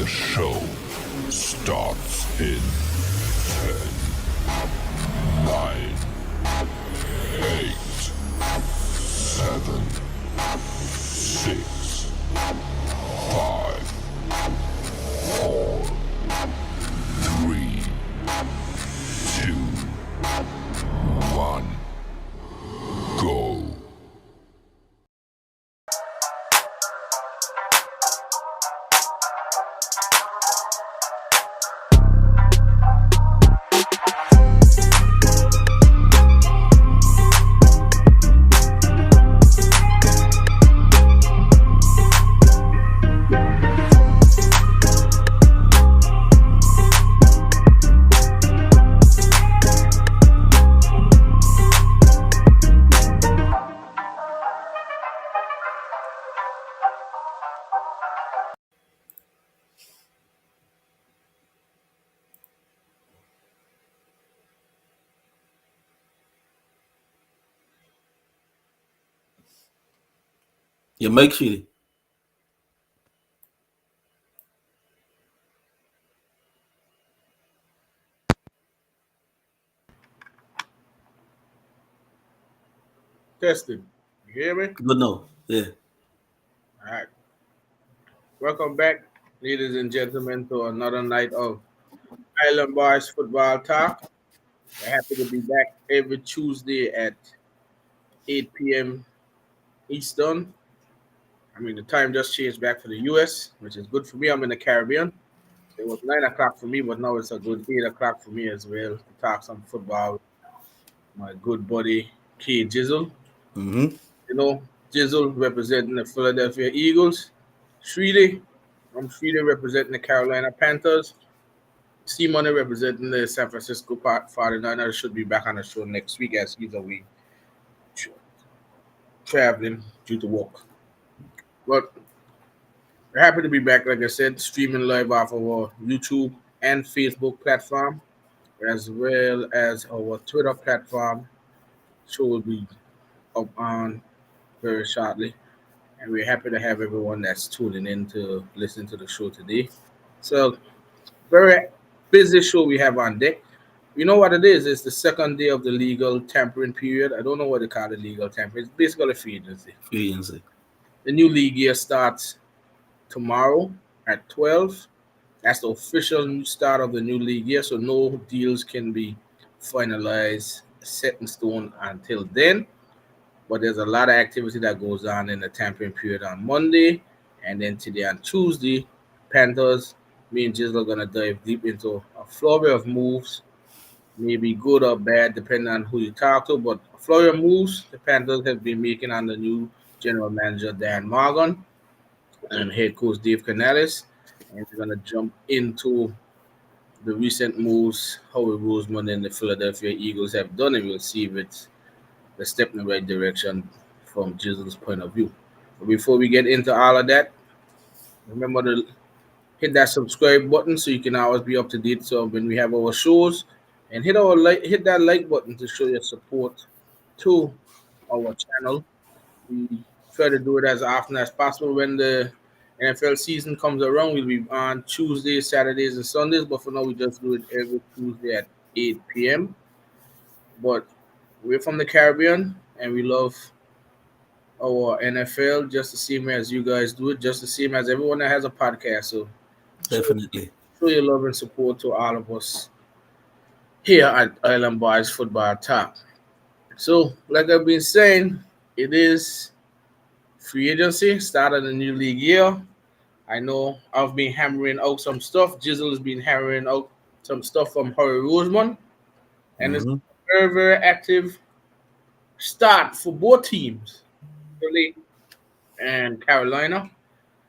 show starts in 10, 9, 8, 7, 6, 5, 4, 3, 2, 1, go. Your mic, Sheely. Testing. You hear me? Good now. Yeah. All right. Welcome back, ladies and gentlemen, to another night of Island Boys Football Talk. We're happy to be back every Tuesday at 8 p.m. Eastern. I mean, the time just changed back for the US, which is good for me. I'm in the Caribbean. It was 9 o'clock for me, but now it's a good 8 o'clock for me as well to talk some football. My good buddy, K Jizzle. Mm-hmm. You know, Jizzle representing the Philadelphia Eagles. Shredy, I'm Shredy representing the Carolina Panthers. C Money representing the San Francisco 49ers should be back on the show next week as he's away traveling due to work. But we're happy to be back, like I said, streaming live off of our YouTube and Facebook platform, as well as our Twitter platform. Show will be up on very shortly. And we're happy to have everyone that's tuning in to listen to the show today. So, very busy show we have on deck. You know what it is? It's the second day of the legal tampering period. I don't know what they call the legal tampering. It's basically a free agency. Free agency. The new league year starts tomorrow at 12. That's the official start of the new league year, so no deals can be finalized, set in stone until then. But there's a lot of activity that goes on in the tampering period on Monday, and then today on Tuesday, Panthers, me and Jizzle are gonna dive deep into a flurry of moves, maybe good or bad, depending on who you talk to. But a flurry of moves the Panthers have been making on the new general manager Dan Morgan and head coach Dave Canales, and we're gonna jump into the recent moves Howie Roseman and the Philadelphia Eagles have done, and we'll see if it's a step in the right direction from Jizzle's point of view. But before we get into all of that, remember to hit that subscribe button so you can always be up to date. So when we have our shows, and hit that like button to show your support to our channel. We try to do it as often as possible when the NFL season comes around. We'll be on Tuesdays, Saturdays, and Sundays, but for now, we just do it every Tuesday at 8 p.m. But we're from the Caribbean, and we love our NFL just the same as you guys do it, just the same as everyone that has a podcast. So Definitely. show your love and support to all of us here at Island Boys Football Talk. So, like I've been saying, it is free agency, start of the new league year. I know I've been hammering out some stuff. Jizzle has been hammering out some stuff from Harry Roseman. And it's Mm-hmm. a very, very active start for both teams, Philly and Carolina.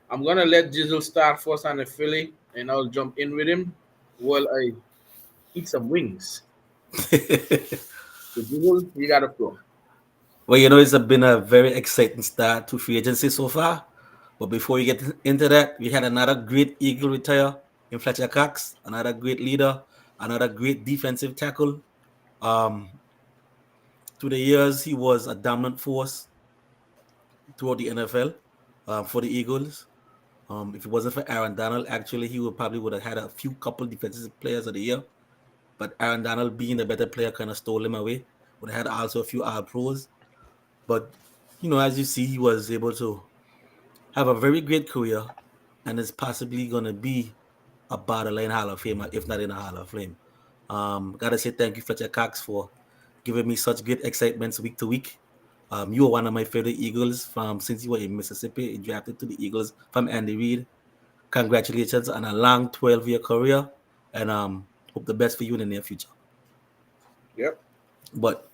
I'm going to let Jizzle start first on the Philly, and I'll jump in with him while I eat some wings. So, Jizzle, you got to floor. Well, it's been a very exciting start to free agency so far. But before we get into that, we had another great Eagle retire in Fletcher Cox, another great leader, another great defensive tackle. Um, through the years, he was a dominant force throughout the NFL for the Eagles. If it wasn't for Aaron Donald, actually, he would have had a few couple defensive players of the year. But Aaron Donald, being the better player, kind of stole him away. Would have had also a few All Pros. But as you see, he was able to have a very great career, and is possibly going to be a borderline Hall of Famer, if not in a Hall of Fame. Gotta say thank you, Fletcher Cox, for giving me such great excitement week to week. You were one of my favorite Eagles from since you were in Mississippi, drafted to the Eagles from Andy Reid. Congratulations on a long 12-year career, and hope the best for you in the near future. Yep. But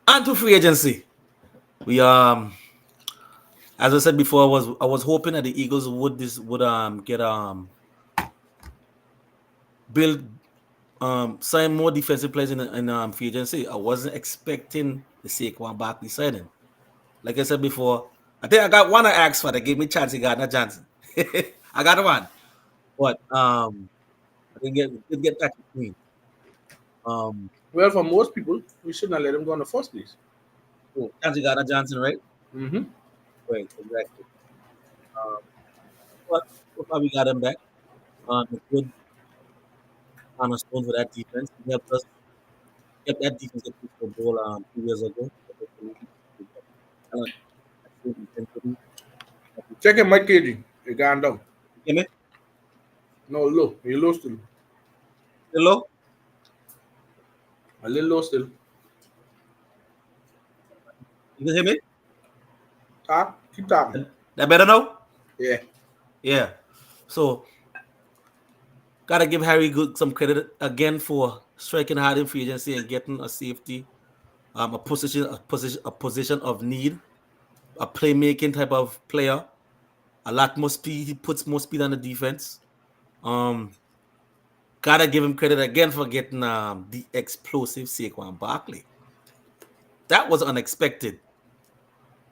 on to free agency. We as I said before, I was hoping that the Eagles would get build sign more defensive players in free agency. I wasn't expecting the Saquon Barkley signing. Like I said before, I think I got one I asked for that gave me Chancey Gardner Johnson. I got one, but I didn't get Patrick Queen. Well, for most people, we shouldn't have let him go in the first place. Chancey Gardner Johnson, right? Mm-hmm. Right, exactly. Um, but so far we got him back. A good cornerstone for that defense. He helped us kept that defense get to the ball 2 years ago. Check him, Mike KG. He gone down. You hear me? No, low. He low still. Hello? A little low still. You can hear me? Talk. Keep talking. That better now? Yeah. Yeah. So gotta give Harry Good some credit again for striking hard in free agency and getting a safety, a position of need, a playmaking type of player, a lot more speed. He puts more speed on the defense. Gotta give him credit again for getting the explosive Saquon Barkley. That was unexpected.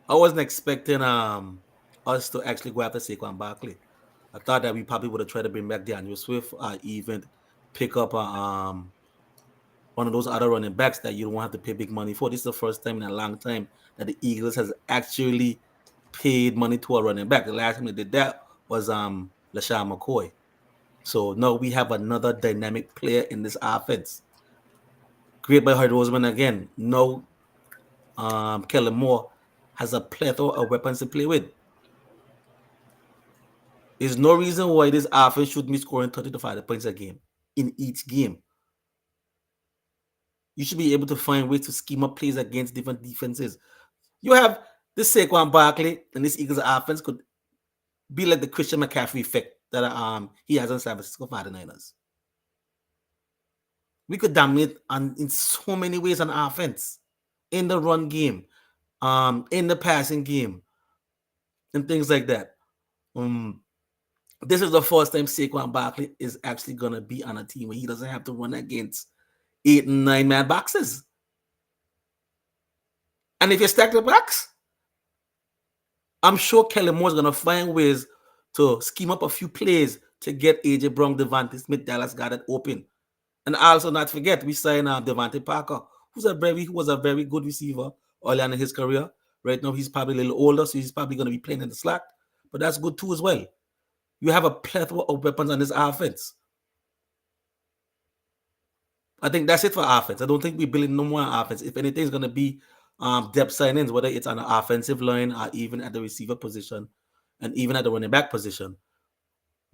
I wasn't expecting us to actually go after Saquon Barkley. I thought that we probably would have tried to bring back DeAndre Swift, even pick up one of those other running backs that you don't have to pay big money for. This is the first time in a long time that the Eagles has actually paid money to a running back. The last time they did that was LaShawn McCoy. So now we have another dynamic player in this offense. Great by Hoyt Roseman again. No, Kellen Moore has a plethora of weapons to play with. There's no reason why this offense should be scoring 30 to 40 points a game in each game. You should be able to find ways to scheme up plays against different defenses. You have this Saquon Barkley and this Eagles offense could be like the Christian McCaffrey effect that he has on San Francisco 49ers. We could dominate in so many ways on offense, in the run game, in the passing game, and things like that. This is the first time Saquon Barkley is actually going to be on a team where he doesn't have to run against 8 and 9 man boxes. And if you stack the box, I'm sure Kelly Moore's going to find ways to scheme up a few plays to get AJ Brown, Devontae Smith, Dallas Goedert open. And also not forget, we signed Devontae Parker, who was a very good receiver early on in his career. Right now, he's probably a little older, so he's probably going to be playing in the slot. But that's good too as well. You have a plethora of weapons on this offense. I think that's it for offense. I don't think we're building no more offense. If anything, it's going to be depth signings, whether it's on the offensive line or even at the receiver position and even at the running back position.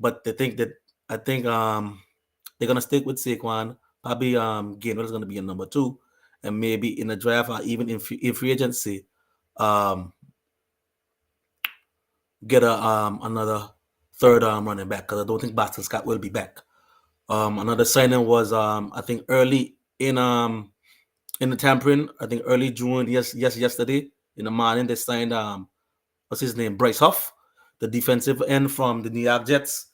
But I think they're going to stick with Saquon. Probably Gainwell is going to be a number 2. And maybe in the draft or even in free agency, get another third running back, because I don't think Boston Scott will be back. Another signing was I think early in the tampering, I think early June, yesterday in the morning, they signed what's his name, Bryce Huff, the defensive end from the New York Jets.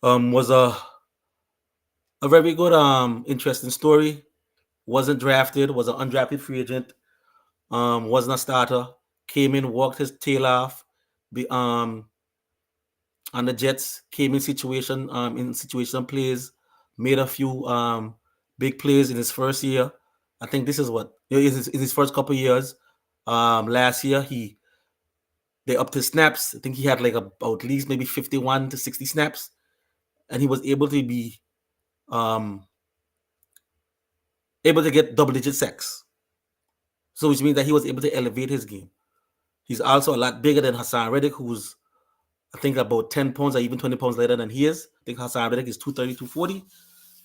Was a very good interesting story. Wasn't drafted, was an undrafted free agent, wasn't a starter, came in, walked his tail off, and the Jets came in situation plays, made a few big plays in his first year. I think this is what in his first couple years. Last year he They upped his snaps. I think he had like about at least maybe 51 to 60 snaps, and he was um able to get double-digit sacks. So which means that he was able to elevate his game. He's also a lot bigger than Hassan Reddick, who's I think about 10 pounds or even 20 pounds lighter than he is. I think Hassan Reddick is 230, 240,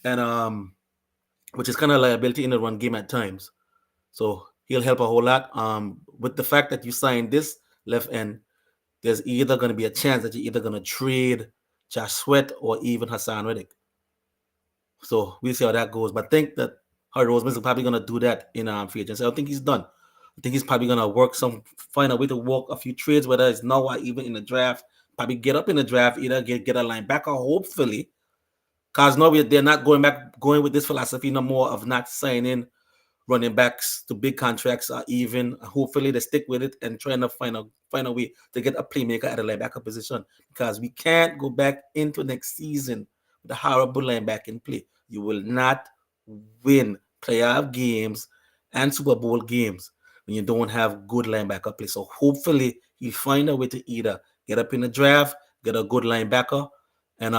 and which is kind of liability in the run game at times. So he'll help a whole lot. With the fact that you signed this left end, there's either going to be a chance that you're either going to trade Josh Sweat or even Hassan Reddick. So we'll see how that goes. But I think that Harry Roseman is probably going to do that in free agency. I don't think he's done. I think he's probably going to find a way to work a few trades, whether it's now or even in the draft. Probably get up in the draft, either get a linebacker, hopefully, because now they're not going with this philosophy no more of not signing running backs to big contracts, or even hopefully they stick with it and trying to find a way to get a playmaker at a linebacker position, because we can't go back into next season with a horrible linebacking play. You will not win playoff games and Super Bowl games when you don't have good linebacker play. So hopefully he'll find a way to either get up in the draft, get a good linebacker, and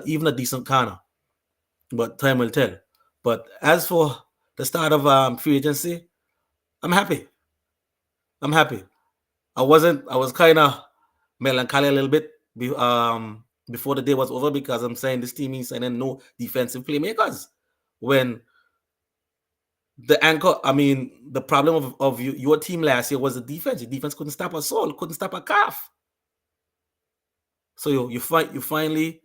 even a decent corner. But time will tell. But as for the start of free agency, I'm happy. I'm happy. I was kind of melancholy a little bit before the day was over, because I'm saying this team is signing no defensive playmakers. When the problem of your team last year was the defense. Your defense couldn't stop a soul, couldn't stop a calf. So you finally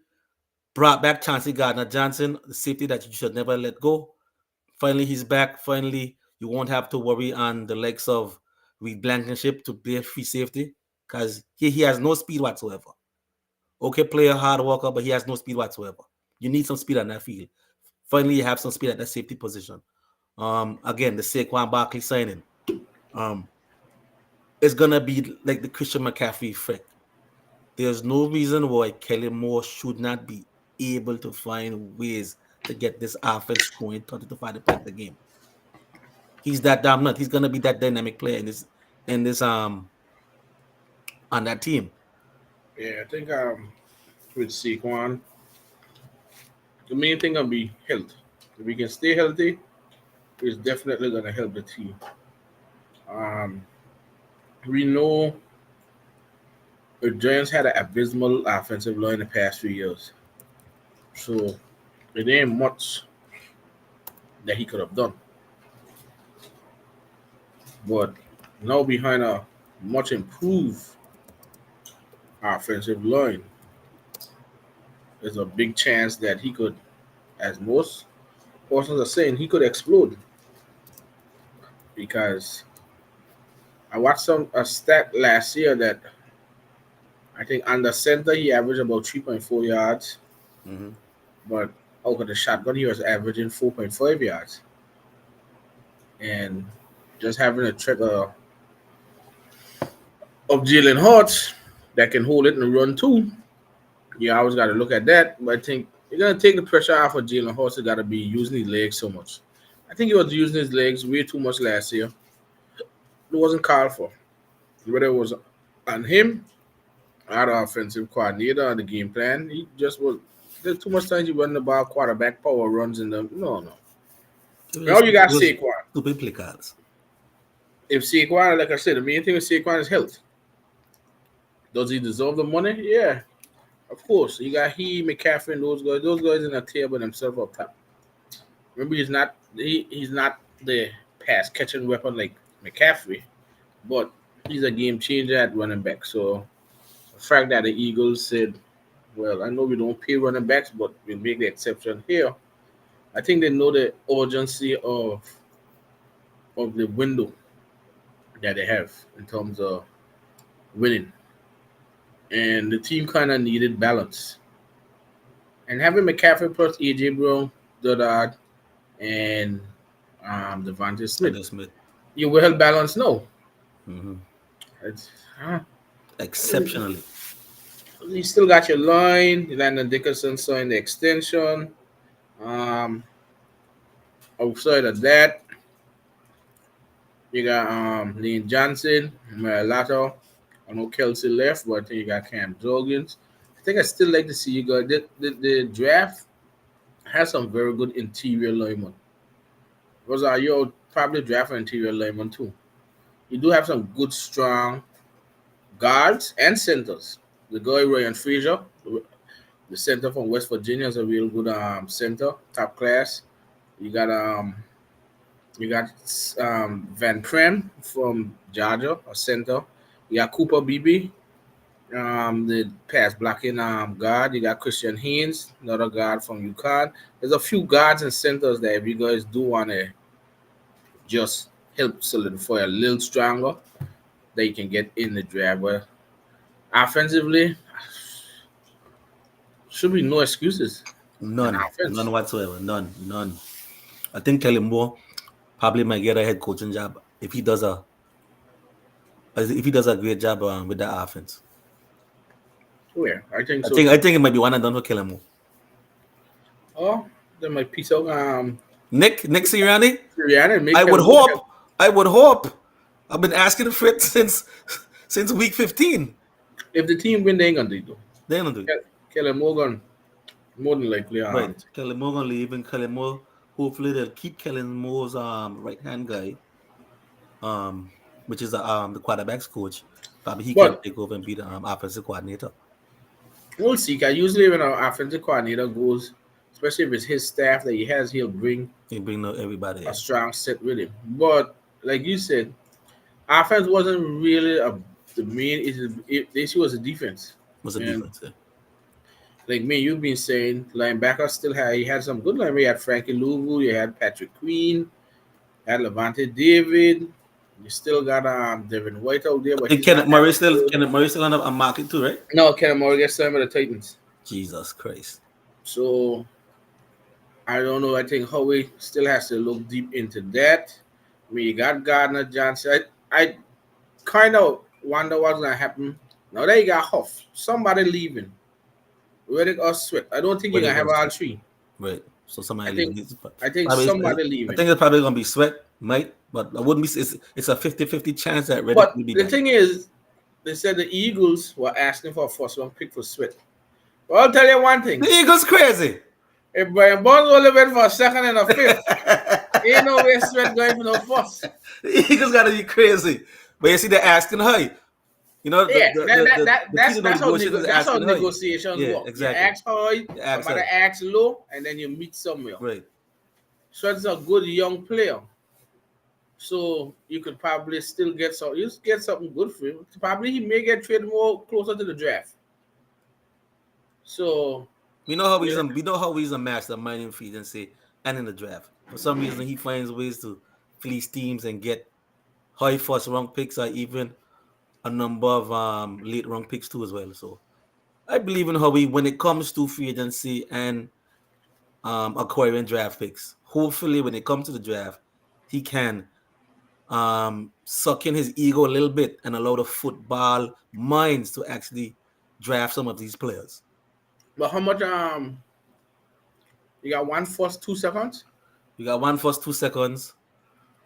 brought back Chauncey Gardner-Johnson, the safety that you should never let go. Finally, he's back. Finally, you won't have to worry on the legs of Reed Blankenship to play free safety, because he has no speed whatsoever. Okay, player, hard worker, but he has no speed whatsoever. You need some speed on that field. Finally, you have some speed at that safety position. Again, the Saquon Barkley signing. It's gonna be like the Christian McCaffrey effect. There's no reason why Kelly Moore should not be able to find ways to get this offense going 30 to 40 points a game. He's that dominant. He's gonna be that dynamic player in this on that team. Yeah, I think with Saquon, the main thing will be health. If we can stay healthy, it's definitely gonna help the team. Um, we know the Giants had an abysmal offensive line the past few years, so it ain't much that he could have done. But now behind a much improved offensive line, there's a big chance that he could, as most persons are saying, he could explode. Because I watched a stat last year that I think under center he averaged about 3.4 yards, Mm-hmm. but out of the shotgun he was averaging 4.5 yards. And just having a threat of Jalen Hurts that can hold it and run too, you always got to look at that. But I think you're gonna take the pressure off of Jalen Hurts. He got to be using his legs so much. I think he was using his legs way too much last year. It wasn't called for. Whether it was on him, or the offensive coordinator, or the game plan, he just was. There's too much time you run the ball, quarterback power runs in the no. Now you got Saquon. Stupid play cards. If Saquon, like I said, the main thing with Saquon is health. Does he deserve the money? Yeah, of course. You got McCaffrey, and those guys. Those guys in the table themselves up top. Remember, he's not the pass catching weapon like McCaffrey, but he's a game changer at running back. So the fact that the Eagles said, "Well, I know we don't pay running backs, but we'll make the exception here." I think they know the urgency of the window that they have in terms of winning, and the team kind of needed balance. And having McCaffrey plus AJ Brown, Goddard, and Devontae Smith, Sanders Smith. you well balanced now. Mm-hmm. It's, uh, Exceptionally. you still got your line. Landon Dickerson signed the extension. Um, Outside of that, you got Lane Johnson, Marilato, I know Kelsey left, but I think you got Cam Jorgens. I think I still like to see you guys. The draft has some very good interior linemen. Because you'll probably draft an interior lineman too. You do have some good, strong guards and centers. The guy Ryan Frazier, the center from West Virginia, is a real good center, top class. You got Van Pren from Georgia, a center. You got Cooper Beebe, the pass blocking guard. You got Christian Haynes, another guard from UConn. There's a few guards and centers that if you guys do want to just help solidify a little stronger, that you can get in the draft. But offensively, should be no excuses in None offense. whatsoever. None. I think Kelly Moore probably might get a head coaching job if he does a great job with that offense. Where I think I so think too. I think it might be one and done for Kelly Moore. Oh, then my piece out Nick Sirianni. Rihanna and make I would Kellen Moore. hope. I would hope. I've been asking for it since week 15. If the team win, they ain't gonna do it. They don't do it. Kellen Morgan, more than likely. Right. Kellen Moore gonna leave, and Kellen Moore. Hopefully they'll keep Kellen Moore's right hand guy, which is the quarterbacks coach. Probably he can But take over and be the offensive coordinator. we'll see. Cause usually when an offensive coordinator goes, especially if it's his staff that he has, he'll bring He bring everybody. a strong set with him. But like you said, offense wasn't really the main issue. The issue was the defense. Was a And defense. Yeah. like me, you've been saying linebacker still had some good linebackers. You had Frankie Louvu, you had Patrick Queen, you had Levante David. You still got Devin White out there, but And he's not Kenneth Murray still on a market too, right? no, Kenneth Morgan gets signed by the Titans. Jesus Christ. So I don't know. I think Howie still has to look deep into that. I mean, you got Gardner Johnson. I kind of wonder what's gonna happen. Now that you got Huff, somebody leaving. Reddick or Sweat. I don't think you're gonna have all three. Right. So somebody I think leaving. I think Probably- somebody I leaving. think it's probably gonna be Sweat, might, but I wouldn't be. It's a 50-50 chance that Reddick But will be the back. thing is, they said the Eagles were asking for a first round pick for Sweat. Well, I'll tell you one thing. The Eagles crazy. If Brian Bonds only went for a second and a fifth, ain't no way Sweat going for no first. The Eagles gotta be crazy. But you see, they're asking her. You know, Yeah, that's key to how negotiations is asking her. negotiations Yeah, work. exactly. You ask high, ask somebody high. asks low, and then you meet somewhere. Right. Sweat's a good young player. So you could probably still get something good for him. Probably he may get traded more closer to the draft. So We know how he's a mastermind in free agency and in the draft. For some reason, he finds ways to fleece teams and get high first round picks or even a number of late round picks too as well. So I believe in Howie when it comes to free agency and acquiring draft picks. Hopefully, when it comes to the draft, he can suck in his ego a little bit and allow the football minds to actually draft some of these players. but how much you got 1 first, 2 seconds? We got 1 first, 2 seconds.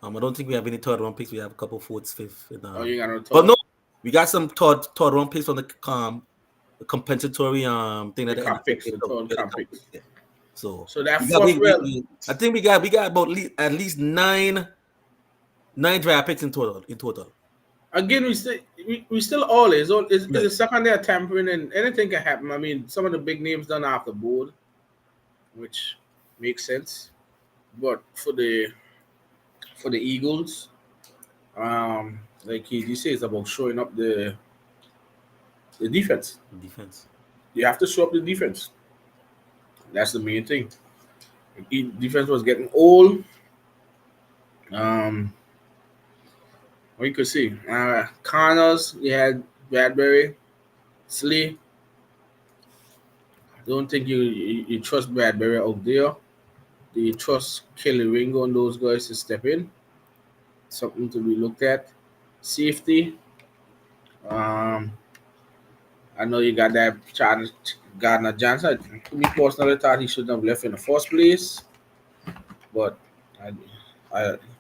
I don't think we have any third round picks. We have a couple fourths, fifth. And, Oh, you got no but no, we got some third round picks from the compensatory thing that the comp picks, the comp picks. Yeah. So that we first round. I think we got about at least nine draft picks in total. Again, we still all is. It's a secondary tampering and anything can happen. I mean, some of the big names done off the board, which makes sense. But for the Eagles, like he says, it's about showing up the defense. You have to show up the defense. That's the main thing. The defense was getting old. What you could see, Connors, you had Bradbury, Slee. I don't think you trust Bradbury out there. Do you trust Kelly Ringo and those guys to step in? Something to be looked at. Safety. I know you got that Gardner Johnson. Me personally thought he shouldn't have left in the first place, but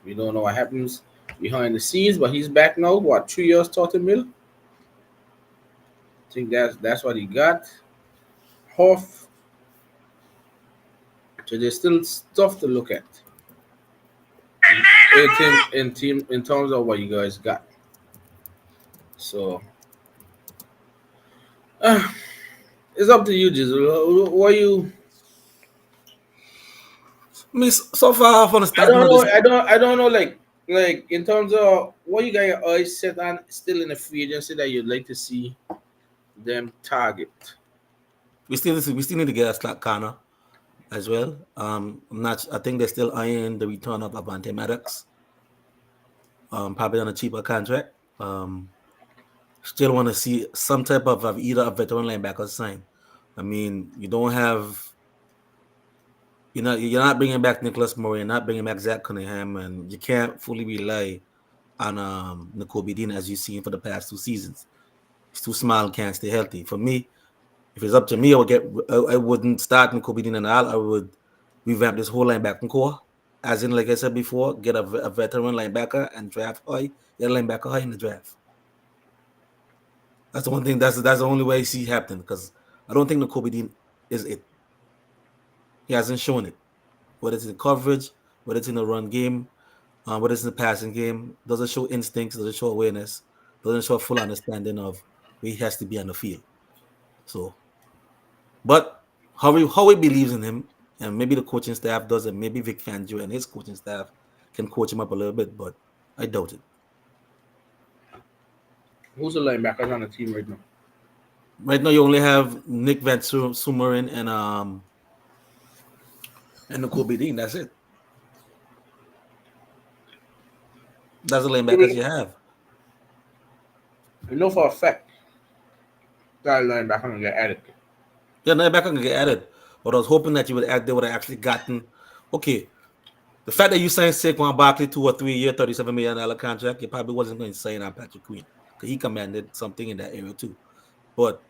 we don't know what happens behind the scenes. But he's back now. What, 3 years, 30 mil? think that's what he got. Hoff. So there's still stuff to look at in terms of what you guys got. So uh, it's up to you, Jizzle. What you? I mean, so far from the I starting don't of know. this, I don't know. Like in terms of what you got your eyes set on, still in the free agency that you'd like to see them target. we still need to get a slot corner as well. I'm not. I think they're still eyeing the return of Avante Maddox. Probably on a cheaper contract. Still want to see some type of either a veteran linebacker sign. I mean, you don't have. You're not bringing back Nicholas Murray, you're not bringing back Zach Cunningham, and you can't fully rely on N'Kobe Dean as you've seen for the past 2 seasons. He's too small and can't stay healthy. For me, if it's up to me, I wouldn't start N'Kobe Dean and all. I would revamp this whole linebacking core. As in, like I said before, get a veteran linebacker and draft high. Get a linebacker high in the draft. That's the one thing. That's the only way I see happening because I don't think N'Kobe Dean is it. He hasn't shown it. Whether it's in coverage, whether it's in the run game, whether it's in the passing game, doesn't show instincts, doesn't show awareness, doesn't show a full understanding of where he has to be on the field. So, but how he believes in him, and maybe the coaching staff does, and maybe Vic Fangio and his coaching staff can coach him up a little bit, but I doubt it. Who's the linebackers on the team right now? Right now, you only have Nick Van Sumeren and N'Kobe Dean. That's it. That's the linebackers you have. I know for a fact that linebacker gonna get added. Yeah, linebacker can get added, but I was hoping that they would have actually gotten. Okay, the fact that you signed Saquon Barkley to a 3-year, $37 million contract, you probably wasn't going to sign on Patrick Queen because he commanded something in that area too. But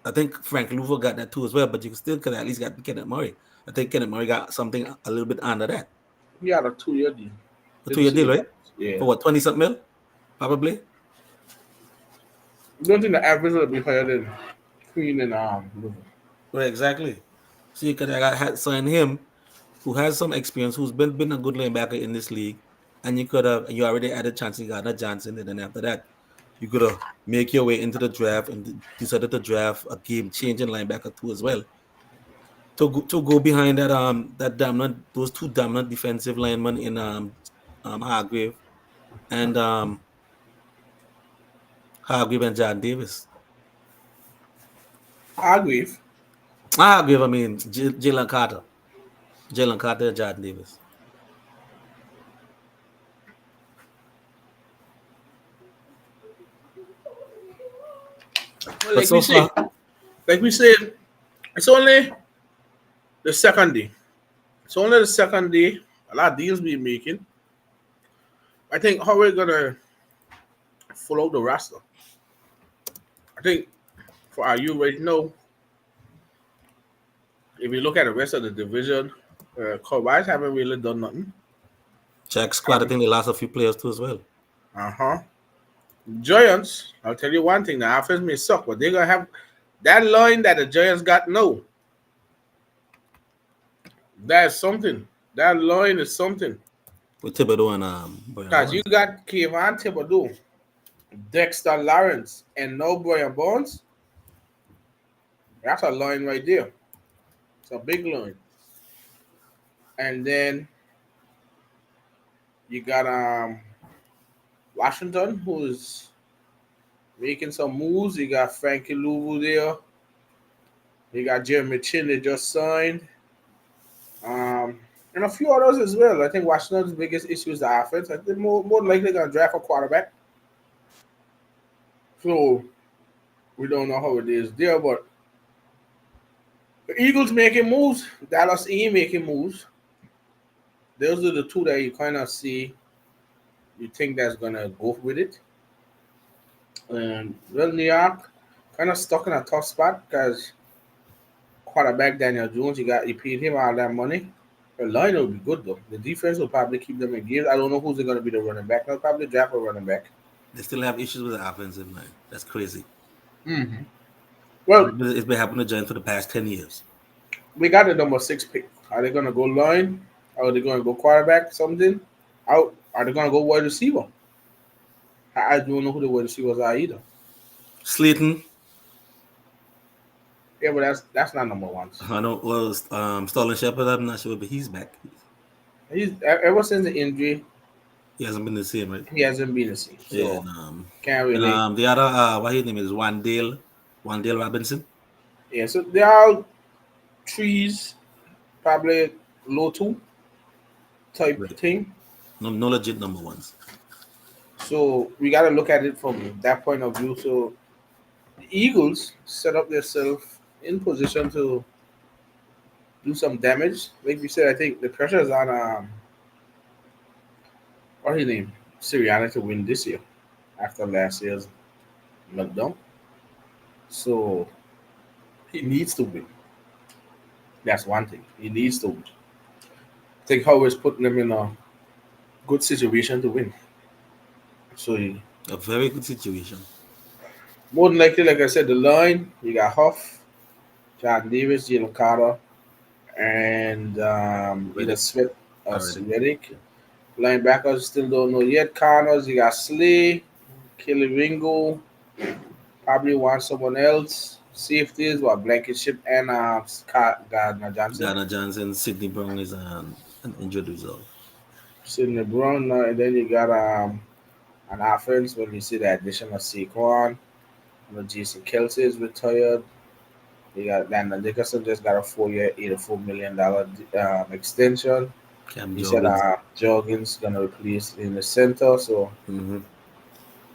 I think Frank Louver got that too as well. But you still could at least got Kenneth Murray. I think Kenneth Murray got something a little bit under that. He had a 2-year deal. A 2-year deal, right? Yeah. For what, 20 something mil? Probably. I don't think the average will be higher than Queen and Louver. Right, exactly. So you could have signed him, who has some experience, who's been a good linebacker in this league, and you already added Chancey Gardner-Johnson, and then after that, you could have make your way into the draft and decided to draft a game-changing linebacker too as well. To go behind those two dominant defensive linemen in Hargrave and John Davis. Hargrave. Hargrave, I mean Jalen Carter. Jalen Carter, Jordan Davis. Well, like we said, it's only the second day. It's only the second day. A lot of deals being making. I think how we're gonna follow the roster. I think for our you right now, if you look at the rest of the division, Cowboys haven't really done nothing. Check squad, I think they lost a few players too as well. Giants, I'll tell you one thing, the offense may suck, but they're gonna have that line that the Giants got no. That's something. That line is something. With Thibodeau and Because you got Kayvon Thibodeau, Dexter Lawrence, and no Brian Bonds. That's a line right there. It's a big line. And then you got Washington, who's making some moves. You got Frankie Louvu there. You got Jeremy Chin, they just signed. And a few others as well. I think Washington's biggest issue is the offense. I think more likely going to draft a quarterback. So we don't know how it is there, but the Eagles making moves, Dallas E making moves. Those are the two that you kind of see. You think that's gonna go with it. And well, New York kind of stuck in a tough spot because quarterback Daniel Jones, you paid him all that money. The line will be good though. The defense will probably keep them in games. I don't know who's going to be the running back. They'll probably draft a running back. They still have issues with the offensive line. That's crazy. Mm-hmm. Well, It's been happening to Giants for the past 10 years. we got the number 6 pick. Are they gonna go line? Are they gonna go quarterback? Something? Out? Are they gonna go wide receiver? I don't know who the wide receivers are either. Slayton, Yeah, but that's not number ones. I know. Well, Sterling Shepard, I'm not sure, but he's back. He's ever since the injury, He hasn't been the same, right? he hasn't been the same. Yeah, So can't really. the other what his name is Wandale Robinson. Yeah, so they are trees, probably low two type Right. thing. No, no legit number ones. So we got to look at it from that point of view. So the Eagles set up themselves in position to do some damage. Like we said, I think the pressure is on what his name Sirianni to win this year after last year's meltdown. So he needs to win. That's one thing. He needs to win. I think Howard's putting them in a good situation to win. So A very good situation. more than likely, like I said, the line you got Huff, John Davis, Jalen Carter, and either Reddick Smith or already. Reddick. Linebackers still don't know yet. Corners, you got Slay, Kelly Ringo, probably want someone else. Safeties, what Blankenship and Scott Gardner Johnson. Ghana Johnson, Sidney Brown is an injured reserve. Sidney Brown, and then you got an offense when you see the addition of Saquon. Jason Kelsey is retired. You got Landon Dickerson just got a 4 year, $84 million extension. Cam He said Jorgens. Jorgens gonna replace in the center. So Mm-hmm.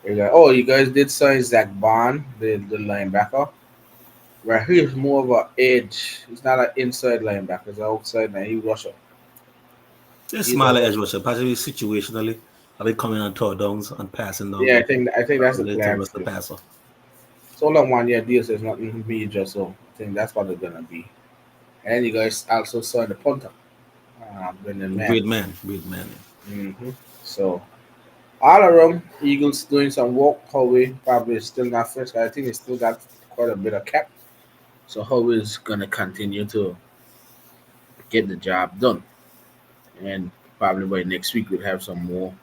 you guys did sign Zach Bond, the linebacker, where he's more of an edge. He's not an inside linebacker. He's an outside man. He rusher. A He's a smaller edge rusher. rusher, possibly situationally. I've been coming on third downs and passing down Yeah, and I think that's the ability to plan rush the for him. passer. So long 1 year deal, so it's nothing major. So I think that's what they're gonna be. And you guys also signed the punter, Brendan Mann. Great man. So all around, Eagles doing some work. Howie probably still not fresh. I think he still got quite a bit of cap. So Howie's gonna continue to get the job done, and probably by next week we'll have some more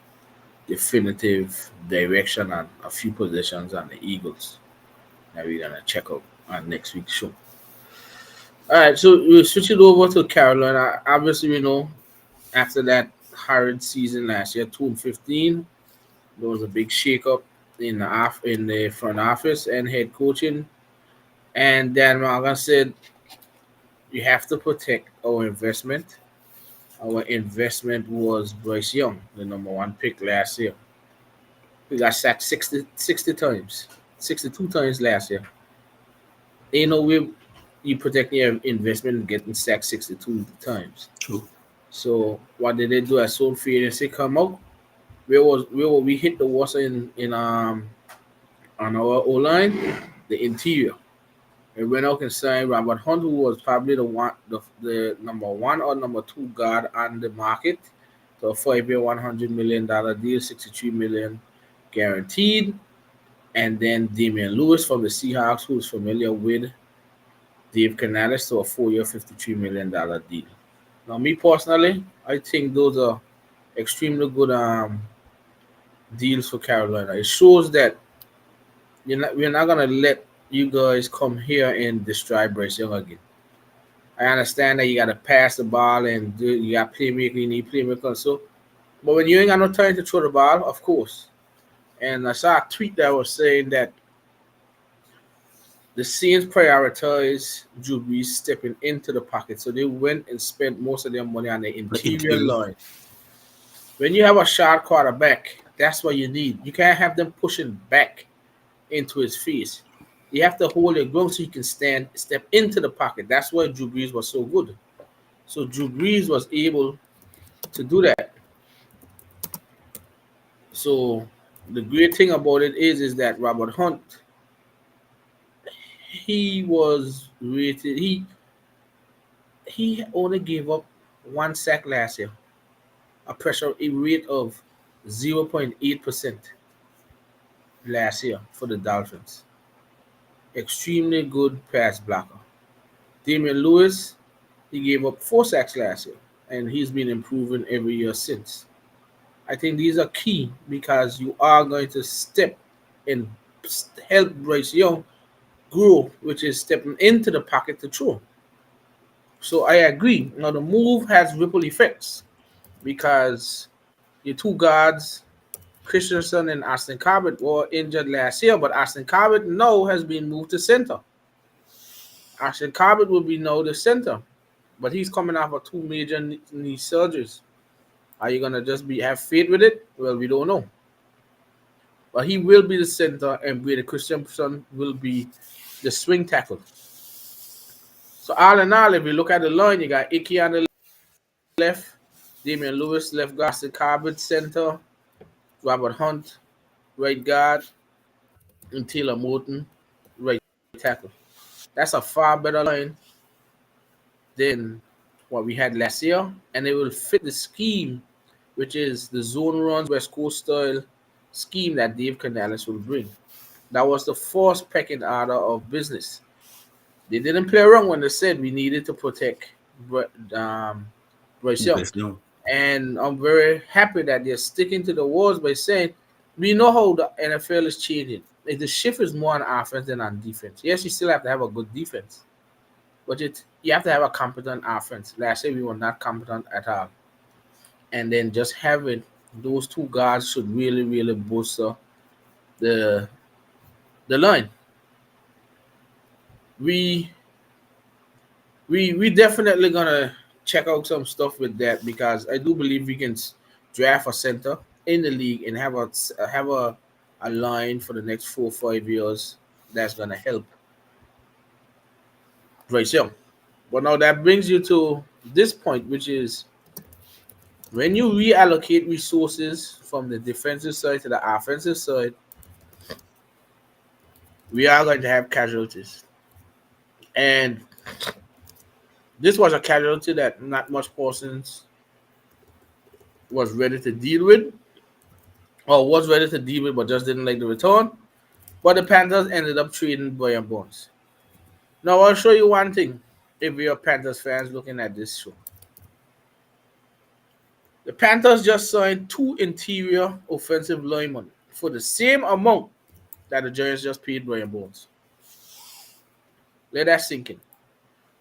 definitive direction on a few positions on the Eagles that we're gonna check out on next week's show. All right, so we'll switch it over to Carolina. Obviously, we know after that horrid season last year, 2-15, there was a big shakeup in the front office and head coaching. And Dan Morgan said, "You have to protect our investment." Our investment was Bryce Young, the number one pick last year. We got sacked 60 times, 62 times last year. You know, you protect your investment and getting sacked 62 times. True. So what did they do as soon free agency come out? We hit the water in on our O line, the interior. We went out and signed Robert Hunt, who was probably the number one or number two guard on the market. So a 5 year $100 million deal, 63 million guaranteed. And then Damian Lewis from the Seahawks, who's familiar with Dave Canales, to a 4 year $53 million deal. Now me personally, I think those are extremely good deals for Carolina. It shows that we're not gonna let you guys come here and destroy Bryce Young again. I understand that you gotta pass the ball and you got playmaker, you need playmaker. So, but when you ain't got no time to throw the ball, of course. And I saw a tweet that was saying that the Saints prioritize Drew Brees stepping into the pocket, so they went and spent most of their money on the The interior interior. line. When you have a sharp quarterback, that's what you need. You can't have them pushing back into his face. You have to hold your ground so you can step into the pocket. That's why Drew Brees was so good. So Drew Brees was able to do that. So the great thing about it is that Robert Hunt, he was rated. He only gave up one sack last year, a rate of 0.8% last year for the Dolphins. extremely good pass blocker. Damian Lewis, he gave up 4 sacks last year, and he's been improving every year since. I think these are key because you are going to step and help Bryce Young grow, which is stepping into the pocket to throw. So I agree. Now the move has ripple effects because your two guards, Christensen and Austin Corbett, were injured last year, but Austin Corbett now has been moved to center. Austin Corbett will be now the center, but he's coming off of 2 major knee surgeries. Are you gonna just be have faith with it? Well, we don't know. But he will be the center, and Brady Christensen will be the swing tackle. So all in all, if you look at the line, you got Icky on the left, Damian Lewis left guard, Austin Corbett center, Robert Hunt right guard, and Taylor Moton right tackle. That's a far better line than what we had last year, and it will fit the scheme, which is the zone runs, West Coast style scheme that Dave Canales will bring. That was the first pecking order of business. They didn't play wrong when they said we needed to protect Bryce Young. Bryce Young. And I'm very happy that they're sticking to the walls by saying we know how the NFL is changing. Like, the shift is more on offense than on defense. Yes, you still have to have a good defense, but you have to have a competent offense. Last year we were not competent at all, and then just having those two guards should really, really bolster the line. We we definitely gonna check out some stuff with that because I do believe we can draft a center in the league and have a line for the next 4 or 5 years that's gonna help Bryce Young. But now that brings you to this point, which is when you reallocate resources from the defensive side to the offensive side, we are going to have casualties. And this was a casualty that not much persons was ready to deal with, or was ready to deal with, but just didn't like the return. But the Panthers ended up trading Brian Bones. Now I'll show you one thing. If you're Panthers fans looking at this show, the Panthers just signed 2 interior offensive linemen for the same amount that the Giants just paid Brian Bones. Let that sink in.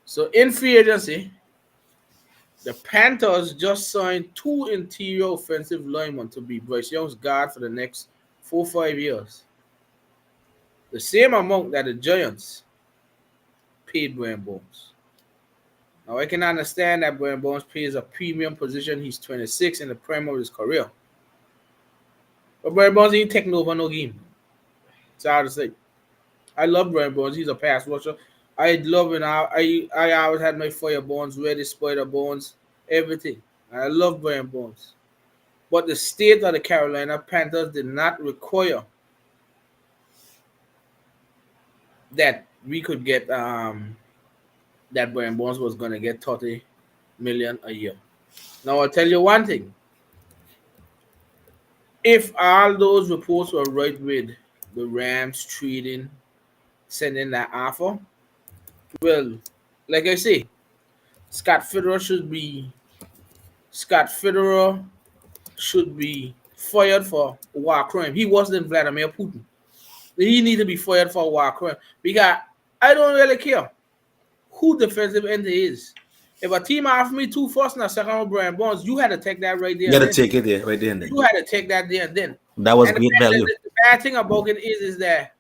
So in free agency, the Panthers just signed 2 interior offensive linemen to be Bryce Young's guard for the next 4 or 5 years. The same amount that the Giants paid Brian Bones. Now I can understand that Brian Bones plays a premium position. He's 26 in the prime of his career. But Brian Bones ain't taking over no game. It's hard to say. I love Brian Bones. He's a pass rusher. I love it. I always had my fire bones ready, spider bones, everything. I love Brian Bones. But the state of the Carolina Panthers did not require that we could get that Brian Bones was going to get 30 million a year. Now I'll tell you one thing. If all those reports were right with the Rams trading, sending that offer, well, like I say, Scott Fitterer should be fired for war crime. He wasn't Vladimir Putin. He need to be fired for war crime because I don't really care who defensive end is. If a team offered me 2 first and a second with Brian Bones, you had to take that right there. You got to take it there, right there and then. You had to take that there and then. That was and great value. The bad thing about it is that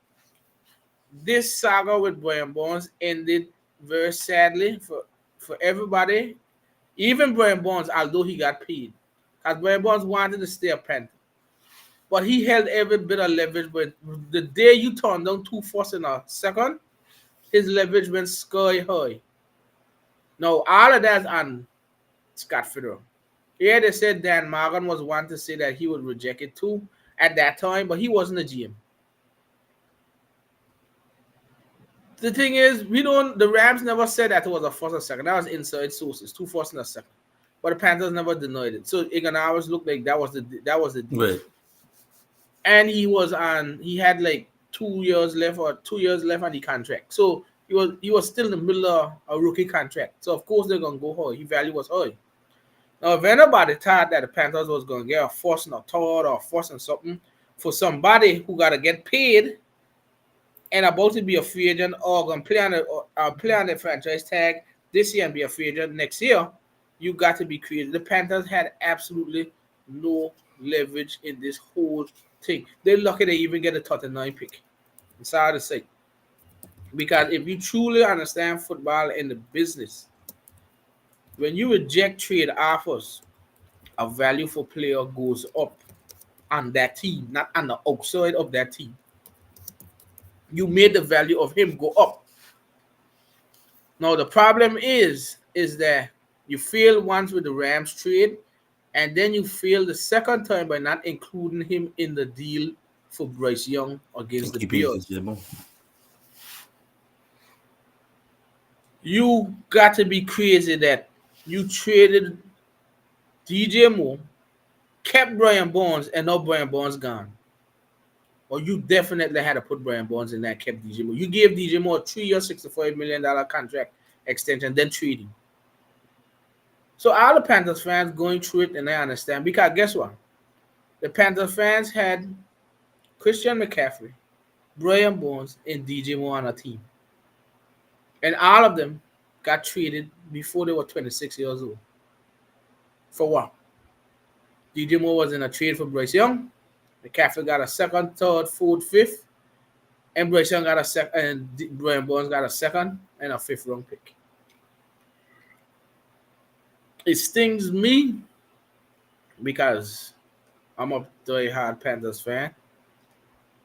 this saga with Brian Bones ended very sadly for everybody. Even Brian Bones, although he got paid. Because Brian Bones wanted to stay a Panther. But he held every bit of leverage. But the day you turn down 2 first and a second, his leverage went sky high. Now, all of that's on Scott Fitterer. Yeah, they said Dan Morgan was one to say that he would reject it too at that time, but he wasn't a GM. The thing is, the Rams never said that it was a first or second. That was inside sources, 2 first and a second. But the Panthers never denied it. So it can always look like that was the deal. Right. And he had like 2 years left or 2 years left on the contract. So he was still in the middle of a rookie contract. So of course they're gonna go high. His value was high. Now if anybody thought that the Panthers was gonna get a forcing a third or forcing something for somebody who gotta get paid and about to be a free agent or gonna play on the franchise tag this year and be a free agent next year, you got to be creative. The Panthers had absolutely no leverage in this whole thing. They're lucky they even get a 39 pick. It's hard to say. Because if you truly understand football and the business, when you reject trade offers, a value for player goes up on that team, not on the outside of that team. You made the value of him go up. Now the problem is that you fail once with the Rams trade, and then you fail the second time by not including him in the deal for Bryce Young against the Bears. You got to be crazy that you traded DJ Moore, kept Brian Bonds, and now Brian Bonds gone. Or you definitely had to put Brian Bonds in that, kept DJ Moore. You gave DJ Moore a 3-year, $65 million contract extension, then trade him. So all the Panthers fans going through it, and I understand. Because guess what? The Panthers fans had Christian McCaffrey, Brian Bonds, and DJ Moore on a team. And all of them got traded before they were 26 years old. For what? DJ Moore was in a trade for Bryce Young. McCaffrey got a second, third, fourth, fifth. And Bryce Young got a second, and Brian Bonds got a second and a fifth round pick. It stings me because I'm a very hard Panthers fan.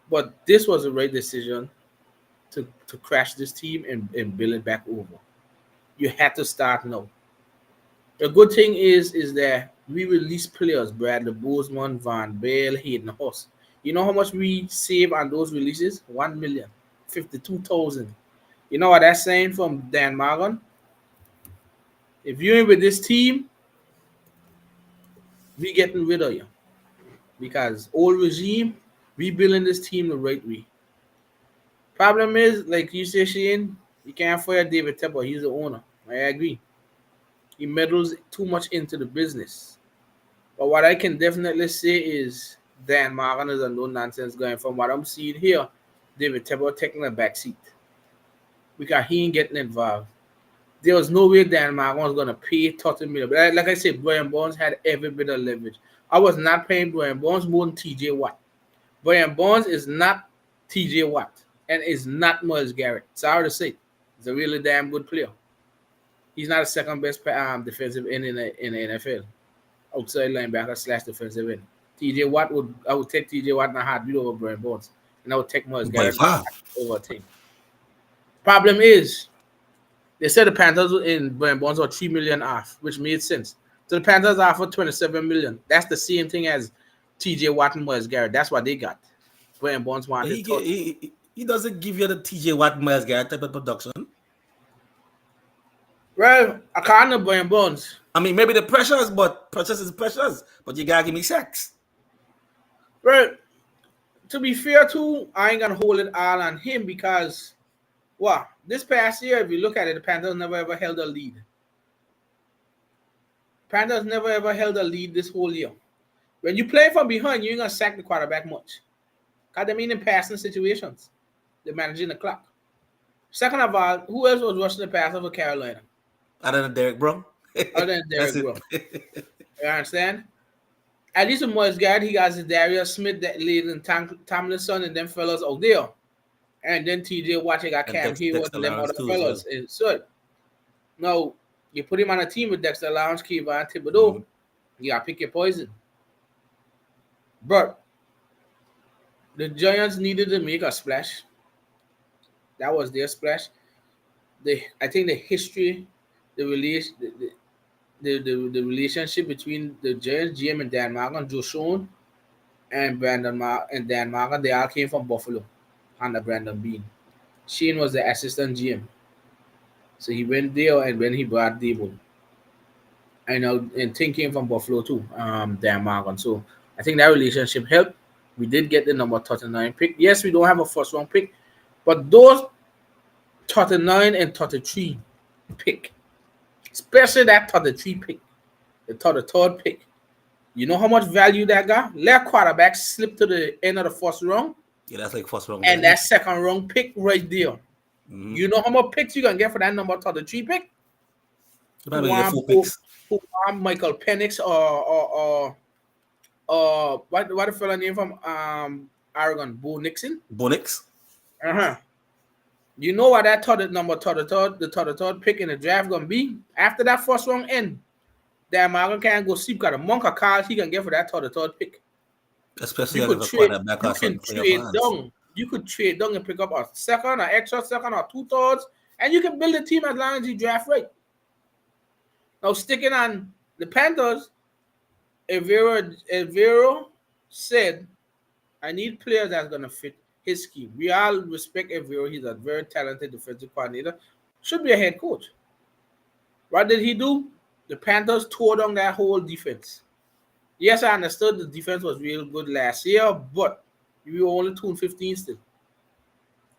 But this was the right decision to crash this team and build it back over. You had to start now. The good thing is that we release players, Bradley Bozeman, Van Bale, Hayden Hurst. You know how much we save on those releases? $1,052,000. You know what that's saying from Dan Morgan? If you're in with this team, we getting rid of you. Because old regime, we building this team the right way. Problem is, like you say, Shane, you can't fire David Tepper. He's the owner. I agree. He meddles too much into the business. But what I can definitely say is Dan Morgan is a no-nonsense guy. From what I'm seeing here, David Tepper taking a back seat. Because he ain't getting involved. There was no way Dan Morgan was going to pay $30 million. But like I said, Brian Bonds had every bit of leverage. I was not paying Brian Bonds more than TJ Watt. Brian Bonds is not TJ Watt and is not Myles Garrett. Sorry to say. He's a really damn good player. He's not a second best defensive end in the NFL. Outside linebacker / defensive end. I would take TJ Watt in a heartbeat over Brian Bonds. And I would take Myles Garrett over a team. Problem is, they said the Panthers in Brian Bonds were $3 million off, which made sense. So the Panthers offered $27 million. That's the same thing as TJ Watt and Myles Garrett. That's what they got. Brian Bonds wanted he doesn't give you the TJ Watt, Myles Garrett type of production. Well, I can't know Brian Bonds. I mean, maybe the pressures, but pressures is pressures. But you gotta give me sacks. Well, to be fair too, I ain't gonna hold it all on him because, well, this past year, if you look at it, the Panthers never ever held a lead. Panthers never ever held a lead this whole year. When you play from behind, you ain't gonna sack the quarterback much. Because they mean in passing situations. They're managing the clock. Second of all, who else was rushing the passer for Carolina? Other than Derek Brown. Other than Derek Brown. You understand? At least with Myles Garrett, he got his Darius Smith, that lead, and Tomlinson, and them fellas out there. And then TJ Watt, got Cam Hayward, and them other fellas. So, now, you put him on a team with Dexter Lawrence, Kayvon Thibodeau, you got to pick your poison. But the Giants needed to make a splash. That was their splash. I think the history, the relationship between the Giants GM and Dan Morgan, Joe Schoen, and Dan Morgan, they all came from Buffalo under Brandon Beane. Shane was the assistant GM. So he went there, and when he brought Dable. And Tim came from Buffalo too, Dan Morgan. So I think that relationship helped. We did get the number 39 pick. Yes, we don't have a first round pick, but those 39 and 33 pick, especially that 33 pick, the 33rd pick, you know how much value that got? Let quarterback slip to the end of the first round, Yeah, that's like first round and value. that second round pick right there. Mm-hmm. You know how much picks you can get for that number 33 pick? You Who probably get want 4 picks. who want Michael Penix or what the fella name from Oregon, Bo Nixon? Bonix. Uh-huh. You know what that the third pick in the draft gonna be? After that first round end, that American can go see got a monk of cards he can get for that third pick. Especially You if could a trade quarterback you or can certain player trade fans. down. You could trade down and pick up a second, an extra second, or 2/3, and you can build a team as long as you draft right. Now sticking on the Panthers, Evero said, I need players that's gonna fit his scheme. We all respect Evero. He's a very talented defensive coordinator. Should be a head coach. What did he do? The Panthers tore down that whole defense. Yes, I understood the defense was real good last year, but we were only 2-15 still.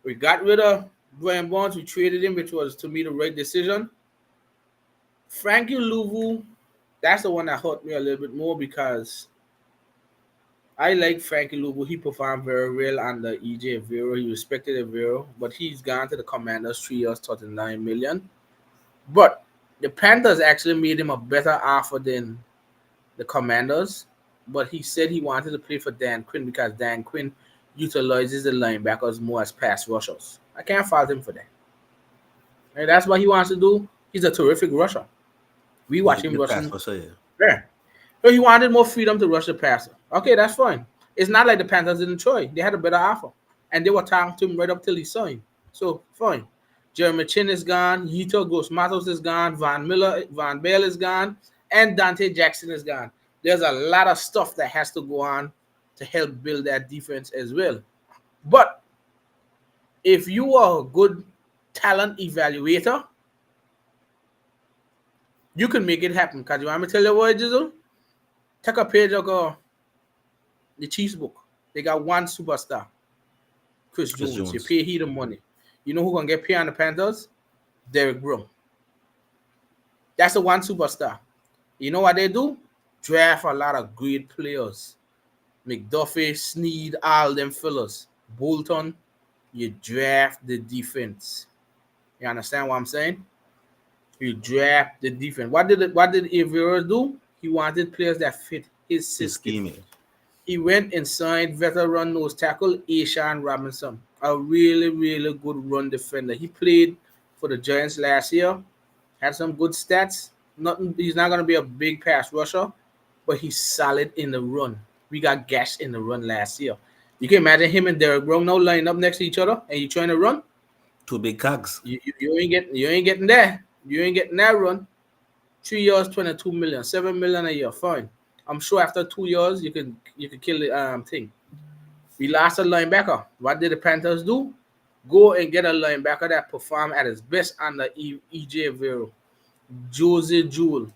We got rid of Dwayne Bonds. We traded him, which was, to me, the right decision. Frankie Louvu, that's the one that hurt me a little bit more because I like Frankie Louvu. He performed very well under EJ Avero. He respected Avero, but he's gone to the Commanders 3 years, $39 million. But the Panthers actually made him a better offer than the Commanders, but he said he wanted to play for Dan Quinn because Dan Quinn utilizes the linebackers more as pass rushers. I can't fault him for that. And that's what he wants to do. He's a terrific rusher. We watch him rushing. Yeah. So he wanted more freedom to rush the passer. Okay, that's fine. It's not like the Panthers didn't try. They had a better offer. And they were talking to him right up till he signed. So, fine. Jeremy Chin is gone. Yito Ghost Matos is gone. Van Bell is gone. And Dante Jackson is gone. There's a lot of stuff that has to go on to help build that defense as well. But if you are a good talent evaluator, you can make it happen. Because you want me to tell you what, Jizzle? Take a page of the Chiefs book. They got one superstar, Chris Jones. You pay he the money. You know who gonna get paid on the Panthers? Derek Brown. That's the one superstar. You know what they do? Draft a lot of great players. McDuffie, Snead, all them fellas. Bolton, you draft the defense. You understand what I'm saying? You draft the defense. What did Avera do? He wanted players that fit his system. He went and signed veteran nose tackle Ashawn Robinson, a really, really good run defender. He played for the Giants last year, had some good stats. He's not going to be a big pass rusher, but he's solid in the run. We got gashed in the run last year. You can imagine him and Derek Brown now lining up next to each other, and you trying to run. Two big cogs. You ain't getting there. You ain't getting that run. 3 years, $22 million, $7 million a year. Fine. I'm sure after 2 years you can kill the thing. We lost a linebacker. What did the Panthers do? Go and get a linebacker that performed at his best under EJ Avero. Jose Jewell.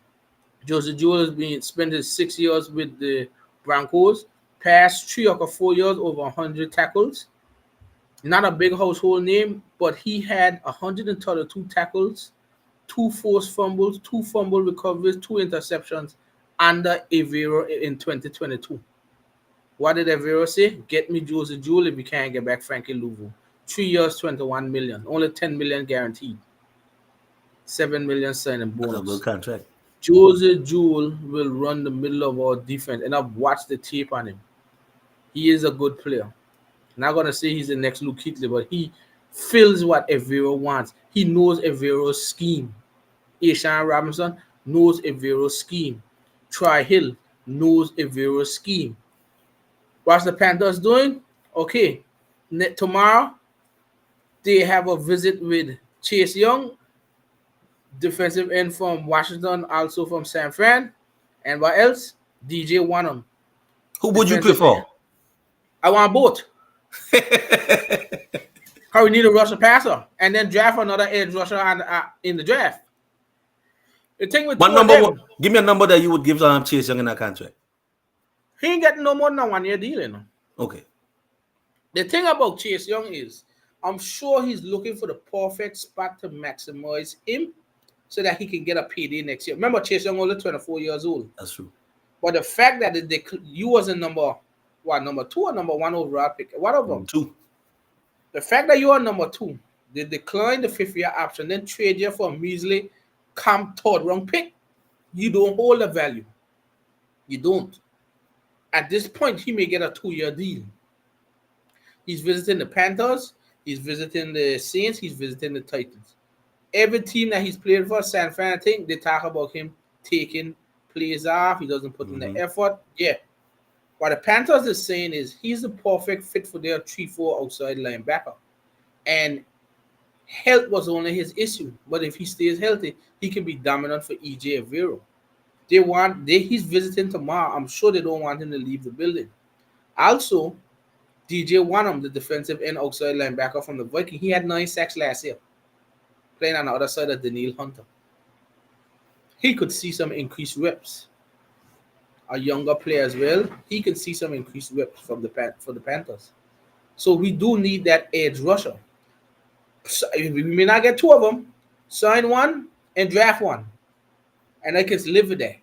Jose Jewell has been spent his 6 years with the Broncos. Past 3 or 4 years, over 100 tackles. Not a big household name, but he had 132 tackles, 2 forced fumbles, 2 fumble recoveries, 2 interceptions under Avero in 2022. What did Avero say? Get me Jose Jewell if we can't get back Frankie Louvu. 3 years, $21 million. Only $10 million guaranteed. $7 million signing bonus. That's a good contract. Jose Jewell will run the middle of our defense, and I've watched the tape on him. He is a good player. I'm not going to say he's the next Luke Kuechly, but he fills what Avero wants. He knows Avero's scheme. Ashawn Robinson knows Avero's scheme. Troy Hill knows Avero's scheme. What's the Panthers doing? Okay, tomorrow they have a visit with Chase Young, defensive end from Washington, also from San Fran. And what else? DJ Wanham. Who would you prefer? I want both. How we need a rusher passer and then draft another edge rusher in the draft. The thing with give me a number that you would give Chase Young in that contract. He ain't getting no more than a 1 year deal, you know. Okay. The thing about Chase Young is, I'm sure he's looking for the perfect spot to maximize him so that he can get a payday next year. Remember, Chase Young only 24 years old. That's true. But the fact that you was a number two or number one overall pick, one of them. Two. The fact that you are number two, they decline the fifth year option, then trade you for a measly third round pick. You don't hold the value. You don't. At this point, he may get a 2-year deal. He's visiting the Panthers. He's visiting the Saints. He's visiting the Titans. Every team that he's played for, San Fran, I think they talk about him taking plays off. He doesn't put in the effort. Yeah. What the Panthers is saying is he's the perfect fit for their 3-4 outside linebacker. And health was only his issue. But if he stays healthy, he can be dominant for EJ Avero. He's visiting tomorrow. I'm sure they don't want him to leave the building. Also, DJ Wanham, the defensive end outside linebacker from the Vikings, he had 9 sacks last year, playing on the other side of Daniil Hunter. He could see some increased reps. A younger player as well, he can see some increased reps for the Panthers. So we do need that edge rusher. So we may not get 2 of them. Sign one and draft one. And I can live with that.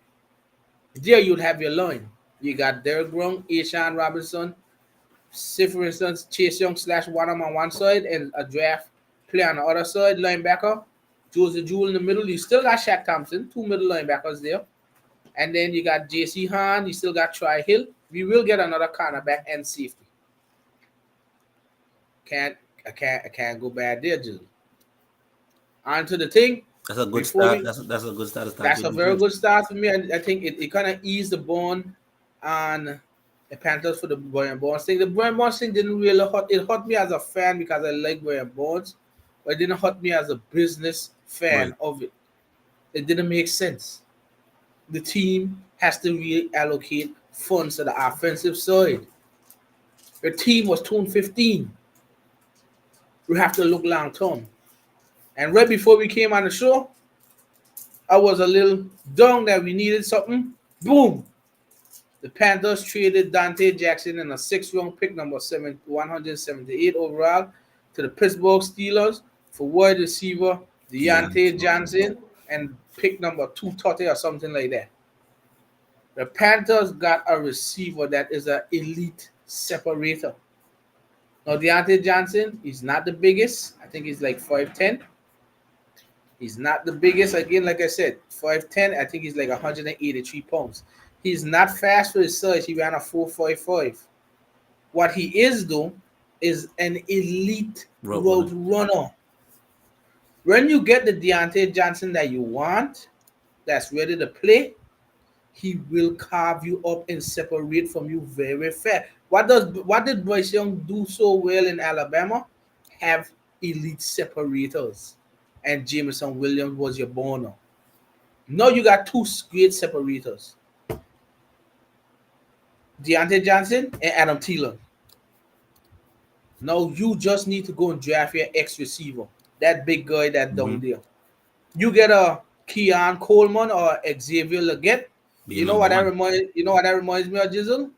There you'd have your line. You got Derek Brown, Ashawn Robinson, say for instance, Chase Young / Wanham on one side and a draft player on the other side, linebacker. Joseph Jewell in the middle. You still got Shaq Thompson, 2 middle linebackers there. And then you got J.C. Hahn. You still got Troy Hill. We will get another cornerback and safety. I can't go bad there, Jill. On to the thing. That's a good start. That's a good start. That's a very good start for me. And I think it kind of eased the bone on the Panthers for the Brian Bonds thing. The Brian Bonds thing didn't really hurt. It hurt me as a fan because I like Brian Bonds, but it didn't hurt me as a business fan of it. It didn't make sense. The team has to reallocate funds to the offensive side. The team was 2-15. We have to look long term. And right before we came on the show, I was a little down that we needed something. Boom! The Panthers traded Dante Jackson in a 6th-round pick, number 178 overall, to the Pittsburgh Steelers for wide receiver Deontay Johnson and pick number 230 or something like that. The Panthers got a receiver that is an elite separator. Now, Deontay Johnson is not the biggest. I think he's like 5'10". He's not the biggest. Again, like I said, 5'10". I think he's like 183 pounds. He's not fast for his size. He ran a 4.55. What he is, though, is an elite road runner. When you get the Deontay Johnson that you want, that's ready to play, he will carve you up and separate from you very fast. What did Bryce Young do so well in Alabama? Have elite separators. And Jameson Williams was your burner. Now you got 2 great separators. Deontay Johnson and Adam Thielen. Now you just need to go and draft your ex-receiver. That big guy that down there. You get a Keon Coleman or Xavier Leggett. You know what that reminds me of, Jizzle?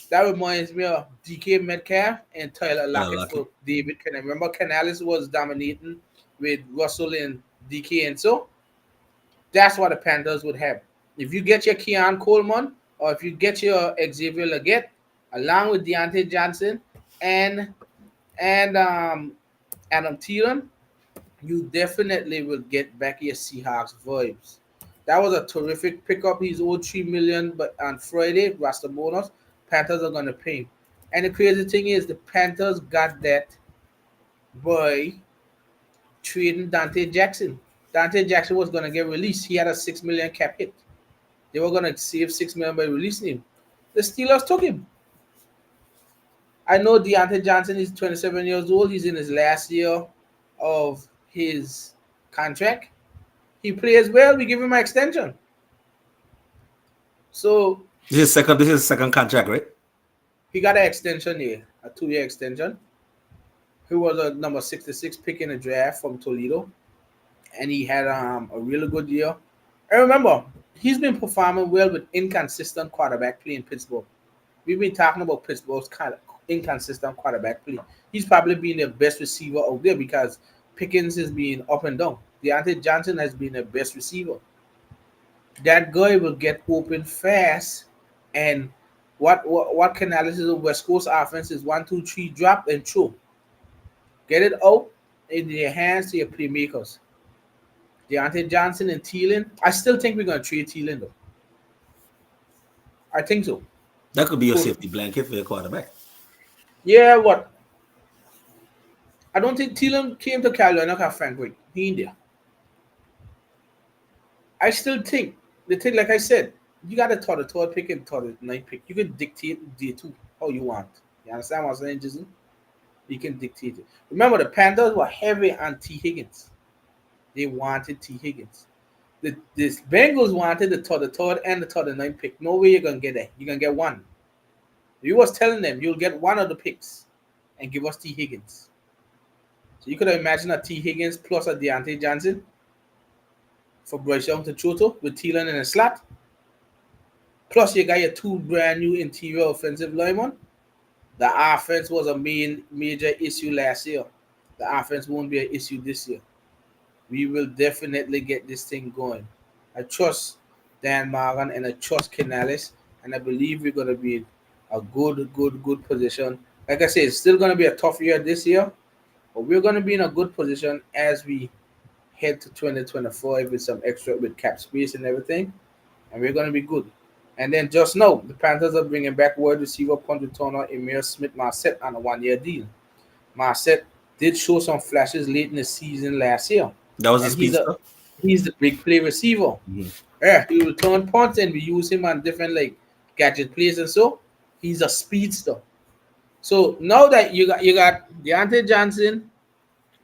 That reminds me of DK Metcalf and Tyler Lockett for David Canales. Remember, Canales was dominating with Russell and DK, and so that's what the Panthers would have. If you get your Keon Coleman or if you get your Xavier Leggett along with Deontay Johnson and Adam Thielen, you definitely will get back your Seahawks vibes. That was a terrific pickup. He's owed $3 million, but on Friday, roster bonus, Panthers are gonna pay him. And the crazy thing is, the Panthers got that by trading Dante Jackson. Dante Jackson was gonna get released. He had a $6 million cap hit. They were gonna save $6 million by releasing him. The Steelers took him. I know Deontay Johnson is 27 years old. He's in his last year of his contract. He plays well. We give him an extension. So this is second contract, right? He got an extension here, a 2-year extension. He was a number 66 pick in the draft from Toledo, and he had a really good year. And remember, he's been performing well with inconsistent quarterback play in Pittsburgh. We've been talking about Pittsburgh's inconsistent quarterback play. He's probably been the best receiver out there because Pickens is being up and down. Deontay Johnson has been the best receiver. That guy will get open fast. And what Canales is of West Coast offense is 1, 2, 3, drop and throw. Get it out in your hands to your playmakers. Deontay Johnson and Thielen. I still think we're gonna trade Thielen though. I think so. That could be your So safety blanket for your quarterback. yeah, what I don't think Thielen came to Carolina because Frank Reich. He in there. I still think the thing, like I said, you got to third pick and third ninth pick. You can dictate day two how you want. You understand what I'm saying, Jason? You can dictate it. Remember, the Panthers were heavy on T. Higgins. They wanted T. Higgins. The Bengals wanted the third and the third and ninth pick. No way you're gonna get that. You're gonna get one. You was telling them you'll get one of the picks and give us T. Higgins. So you could imagine a T. Higgins plus a Deontay Johnson for Bryce Young to throw to with Thielen in a slot. Plus, you got your two brand new interior offensive linemen. The offense was a major issue last year. The offense won't be an issue this year. We will definitely get this thing going. I trust Dan Morgan and I trust Canales, and I believe we're going to be in a good position. Like I said, it's still going to be a tough year this year, but we're going to be in a good position as we head to 2024 with some extra with cap space and everything, and we're going to be good. And then just now, the Panthers are bringing back wide receiver punt returner Emir Smith Marset on a 1-year deal. Marset did show some flashes late in the season last year, That was a and speedster. he's the big play receiver. Mhm. Yeah, he return punts and we use him on different like gadget plays and so. He's a speedster. So now that you got Deontay Johnson,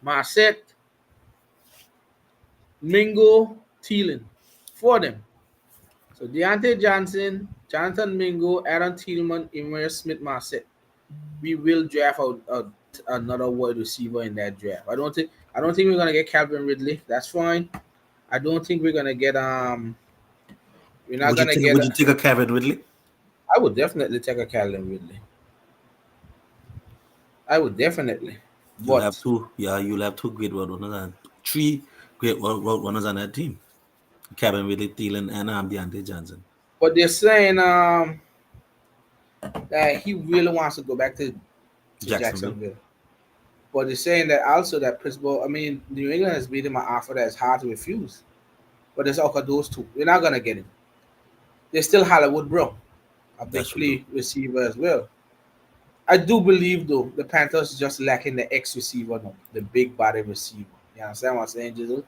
Marset, Mingo, Thielen, for them. So Deontay Johnson, Jonathan Mingo, Aaron Thielman, Emir Smith Marset. We will draft another wide receiver in that draft. I don't think we're gonna get Calvin Ridley. That's fine. I don't think we're gonna get we're not Would you gonna take get would you take a Kevin Ridley? I would definitely take a Calvin Ridley. I would definitely. You'll have But two. Yeah, you'll have two great road runners and three great road runners on that team. Kevin Ridley, Thielen, and Deontay Johnson. they're saying that he really wants to go back to Jacksonville. Jacksonville. But they're saying that also that Pittsburgh, I mean, New England has made him an offer that is hard to refuse. But there's also those two. We're not gonna get him. There's still Hollywood Brown, a That's big true though. play receiver as well. I do believe though the Panthers just lacking the X receiver now, the big body receiver. You understand what I'm saying, Jizzle?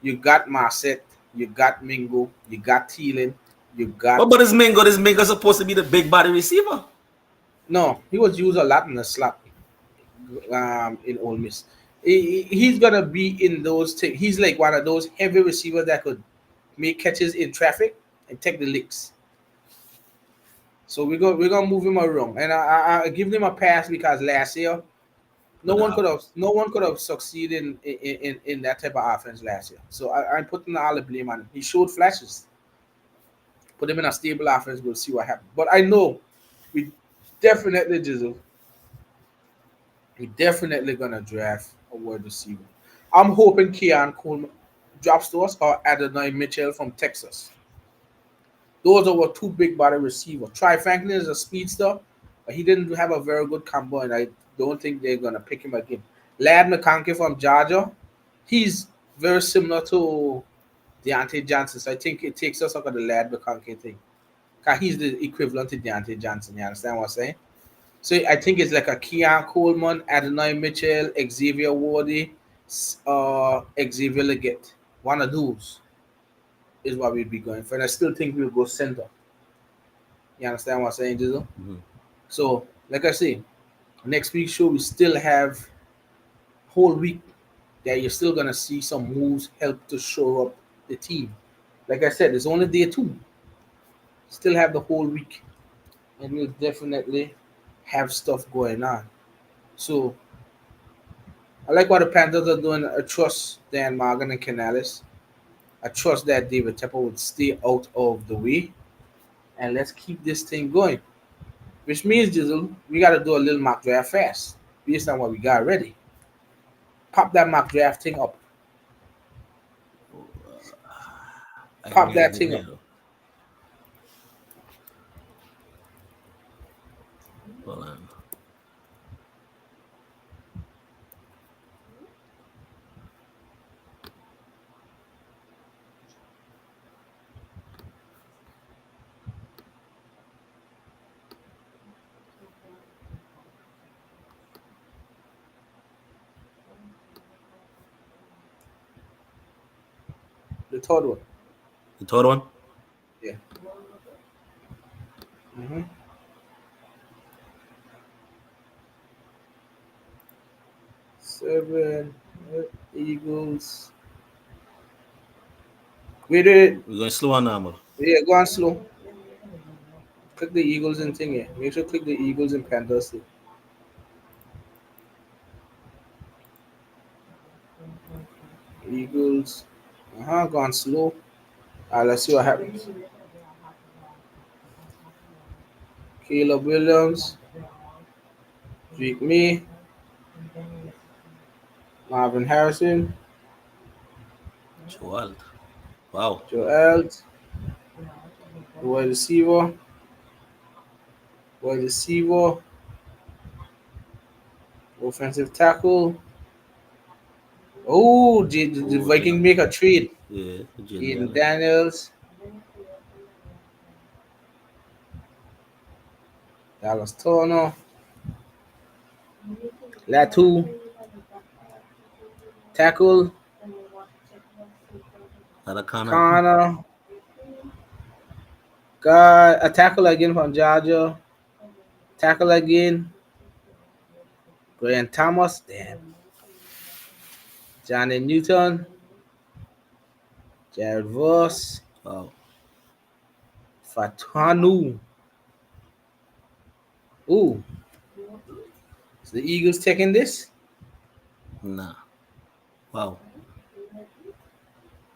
You got Marset, you got Mingo, you got Thielen, you What got about this Mingo? This Mingo supposed to be the big body receiver. no, he was used a lot in the slot in Ole Miss. He's gonna be in those things. He's like one of those heavy receivers that could make catches in traffic and take the licks. So we're gonna move him around, and I give him a pass because last year But the offense. no one could have succeeded in that type of offense last year. So I'm putting all the blame on him. He showed flashes. Put him in a stable offense. We'll see what happens. But I know we definitely Jizzle. We definitely gonna draft a wide receiver. I'm hoping Keon Coleman drops to us or Adonai Mitchell from Texas. Those are our two big body receivers. Tri Franklin is a speedster, but he didn't have a very good combo, and I don't think they're gonna pick him again. Lad McConkey from Georgia, he's very similar to Deontay Johnson, so I think it takes us out of the Lad McConkey thing. Cause he's the equivalent to Deontay Johnson. You understand what I'm saying? So I think it's like a Keon Coleman, Adonai Mitchell, Xavier Wardy, Xavier Leggett. One of those is what we'd be going for. And I still think we'll go center. You understand what I'm saying, Jizzle? Mhm. So, like I say, next week's show, we still have whole week that you're still going to see some moves help to show up the team. Like I said, it's only day two. Still have the whole week. And we'll definitely have stuff going on. So, I like what the Panthers are doing. I trust Dan Morgan and Canales. I trust that David Tepper would stay out of the way. And let's keep this thing going. Which means, Jizzle, we got to do a little mock draft fast based on what we got ready. Pop that mock draft thing up. I can Pop get that it thing up. here. Hold on. The third one. The third one? Yeah. Mm-hmm. Seven. Eagles. Wait, wait. We're going slow and normal. Yeah, go on slow. Click the Eagles and thing here. Make sure click the Eagles and Panthers too. Eagles. Go on slow. Let's see what happens. Caleb Williams. Drake May. Marvin Harrison. Joel. Wow. Joel. Wide receiver. Wide receiver. Offensive tackle. Oh, the Oh, Viking Jane. make a trade. Yeah, Jane Aiden Galley. Daniels. Dallas Turner. Latu. Tackle. Another corner again. Connor. Got a tackle again from Georgia. Tackle again. Brian Thomas. Damn. Johnny Newton. Jared Voss. Wow. Fatanu. Ooh. Is the Eagles taking this? Nah. Wow.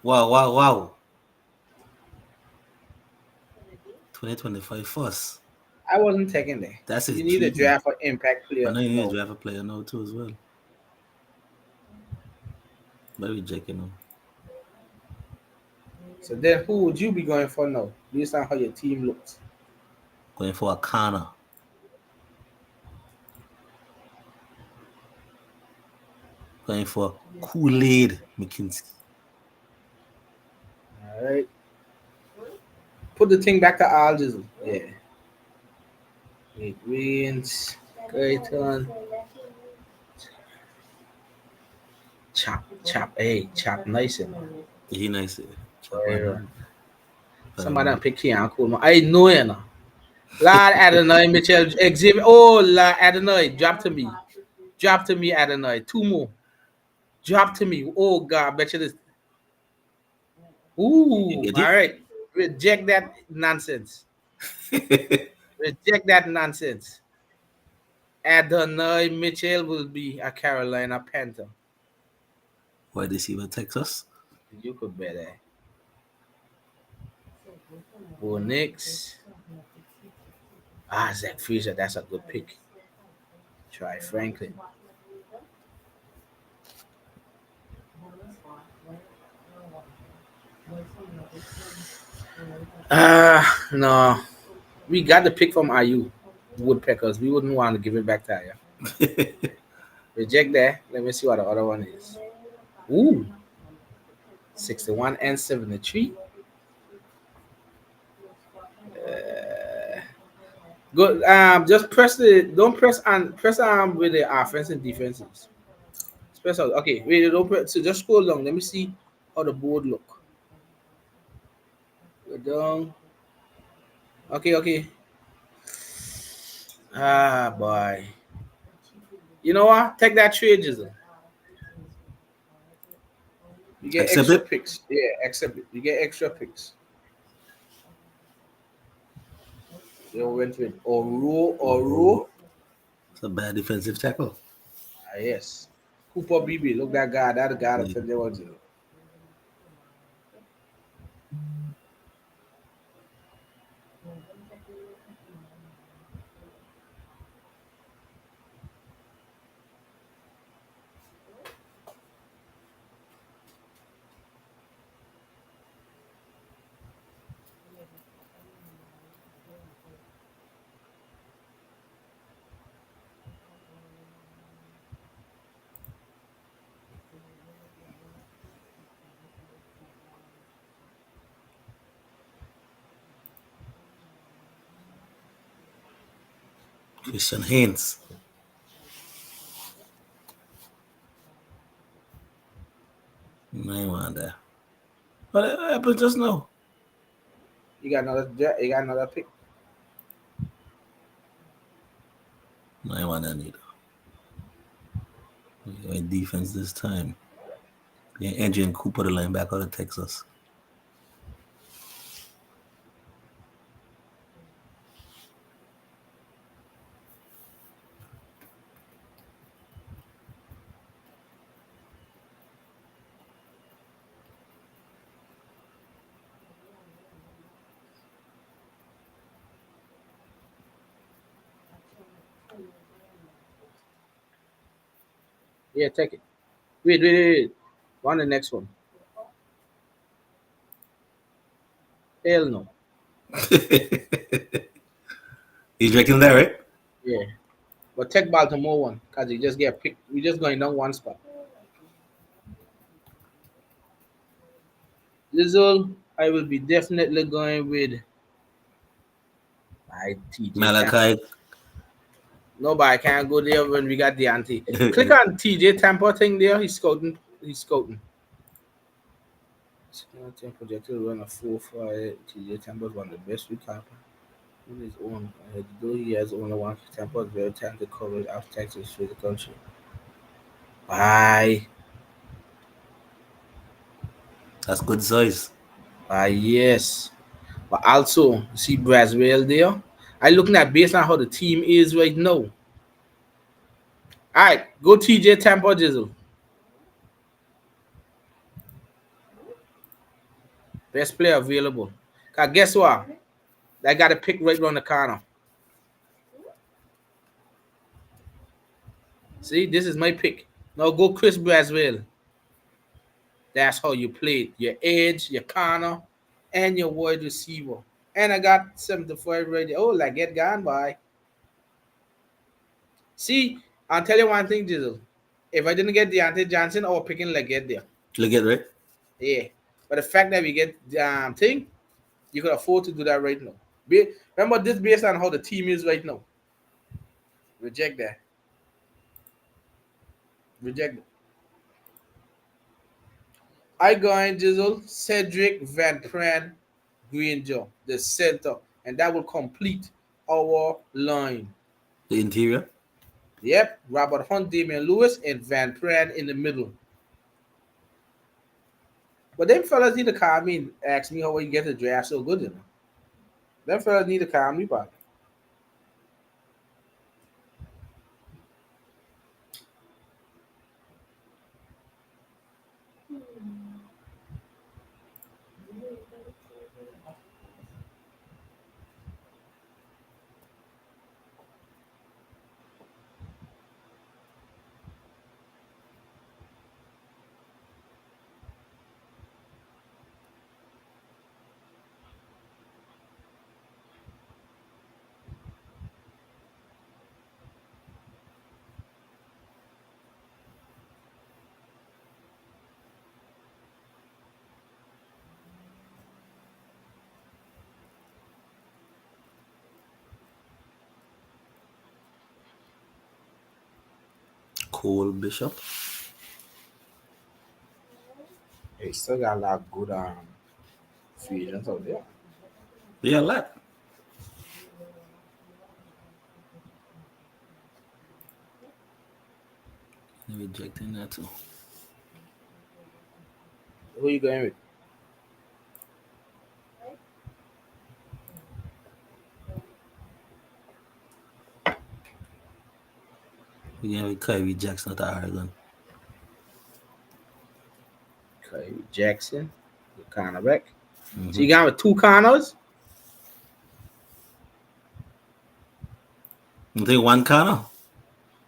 Wow, wow, wow. 2025 first. I wasn't taking that. That's his You need a dream. draft for impact I player. know you need to No. draft a player now too as well. But we checking him. So then who would you be going for now? Based on how your team looks. Going for a corner. Going for Kool-Aid McKinsey. Alright. Put the thing back to Al Jizzle. Yeah. Wait, Wins. Guyton. Chop nice in. He nice. Byron. Japan. Somebody done pick Keon Coleman. I know you know. Lad Adonai Mitchell exhibit. Oh, Lad Adonai. Drop to me. Drop to me, Adonai. Two more. Drop to me. Oh God, bet you this. You Ooh, get all it? right. Reject that nonsense. Reject that nonsense. Adonai Mitchell will be a Carolina Panther. Wide receiver Texas. You could bet that. Bo Nix. Zach Frazier, that's a good pick. Try Franklin. No. We got the pick from IU Woodpeckers. We wouldn't want to give it back to you. Reject that. Let me see what the other one is. Ooh. 61 and 73. Good. Just press the. Don't press on. Press on with the offense and defenses. Press out. Okay. Wait. Don't press. So just scroll down. Let me see how the board look. Go down. Okay. Okay. Boy. You know what? Take that trade, Jizzle. You get Accept extra it. picks. Yeah, accept it. You get extra picks. You went with Oro. It's a bad defensive tackle. Yes. Cooper BB. Look that guy. That guy Yeah. up there was Jizzle. Christian Haynes. I want that. What happened just now? You got another. You got another pick. I want that neither. We got defense this time. Yeah, Adrian Cooper, the linebacker of Texas. Yeah, take it. Wait. Go on the next one. Hell no. He's drinking that, right? Yeah. But take Baltimore one because you just get picked. We just going down one spot. Lizzle, I will be definitely going with my TJ Tampa. Malachi. Nobody can go there when we got the anti. Click on TJ Tampa thing there. He's scouting. He's scouting. Scouting projected to run a 4-5. TJ Tampa's one of the best recapper. On his own, though he has only one Tampa is very talented coverage after Texas through the country. Bye. That's good size. Yes. But also, you see Brazil there. I looking at based on how the team is right now. All right, go TJ Tampa Jizzle. Best player available. Cause guess what? I got a pick right around the corner. See, this is my pick. Now go Chris Brazil. That's how you play it. Your edge, your corner, and your wide receiver. And I got 75 right there. Oh, like get gone by. See, I'll tell you one thing, Jizzle. If I didn't get Deontay Johnson, I was picking Leggett there. Look at right. Yeah. But the fact that we get thing, you could afford to do that right now. Remember this based on how the team is right now. Reject that. Reject it. I going Jizzle, Cedric Van Pran, Granger, the center, and that will complete our line. The interior. Yep, Robert Hunt, Damian Lewis, and Van Pran in the middle. But them fellas need to call me and ask me how we get the draft so good, you know. Them fellas need to call me back. Cole Bishop. Hey, still got a lot of good free agents out there. Yeah, a lot. Rejecting that too. Who you going with? We have Kyrie Jackson at Oregon. Okay, Jackson, the cornerback. Mm-hmm. So you got with two corners? I think one corner.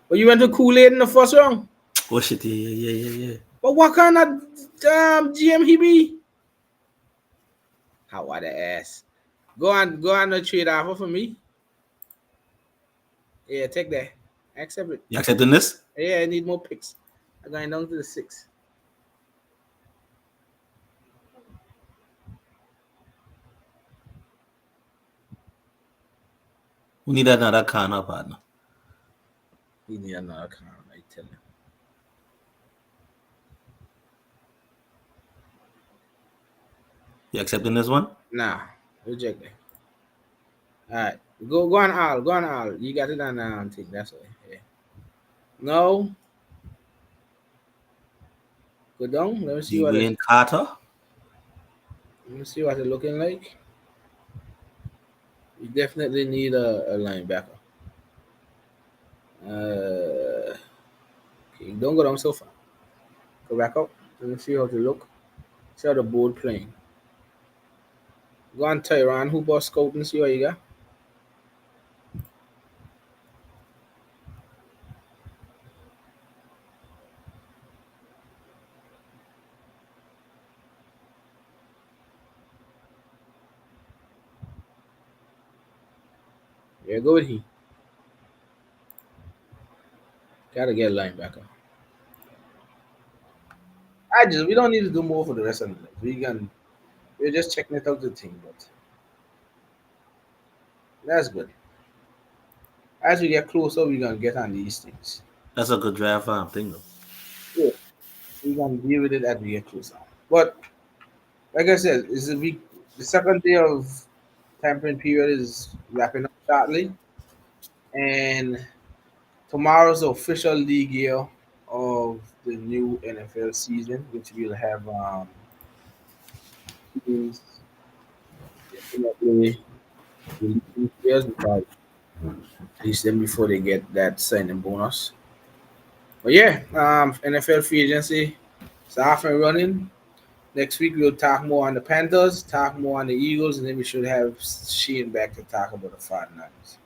Or you went to Kool-Aid in the first round? Oh shit, yeah. But what kind of GM he be? How what the ass? Go on the trade offer for me. Yeah, take that. Accept it. You accepting this? Yeah, I need more picks. I'm going down to the 6. We need another corner partner. He need another car, I tell you. You accepting this one? Nah, reject it. Alright. Go on Al. Go on Al. You got it on thing. That's why. Yeah. No. Go down. Let me see what it Dwayne Carter. let me see what it looking like. You definitely need a linebacker. Okay, don't go down so far. Go back up. Let me see how to look. See how the board playing. Go on Tyron, who boss scout and see what you got. Yeah, go with he. Gotta get a linebacker. We don't need to do more for the rest of the night. We're just checking it out the thing, but that's good. As we get closer, we're gonna get on these things. That's a good draft thing though. Yeah, we're gonna deal with it as we get closer. But like I said, it's a week. The second day of tampering period is wrapping up shortly, and tomorrow's the official league year of the new NFL season, which will have teams definitely releasing players because release them before they get that signing bonus. But yeah, NFL free agency is off and running. Next week we'll talk more on the Panthers, talk more on the Eagles, and then we should have Sheen back to talk about the 49ers.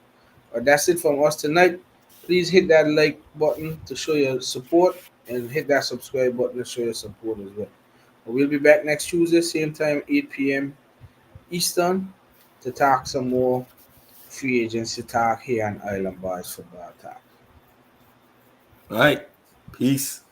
But that's it from us tonight. Please hit that like button to show your support and hit that subscribe button to show your support as well. But we'll be back next Tuesday, same time, 8 p.m. Eastern, to talk some more free agency talk here on Island Boys Football Talk. All right. Peace.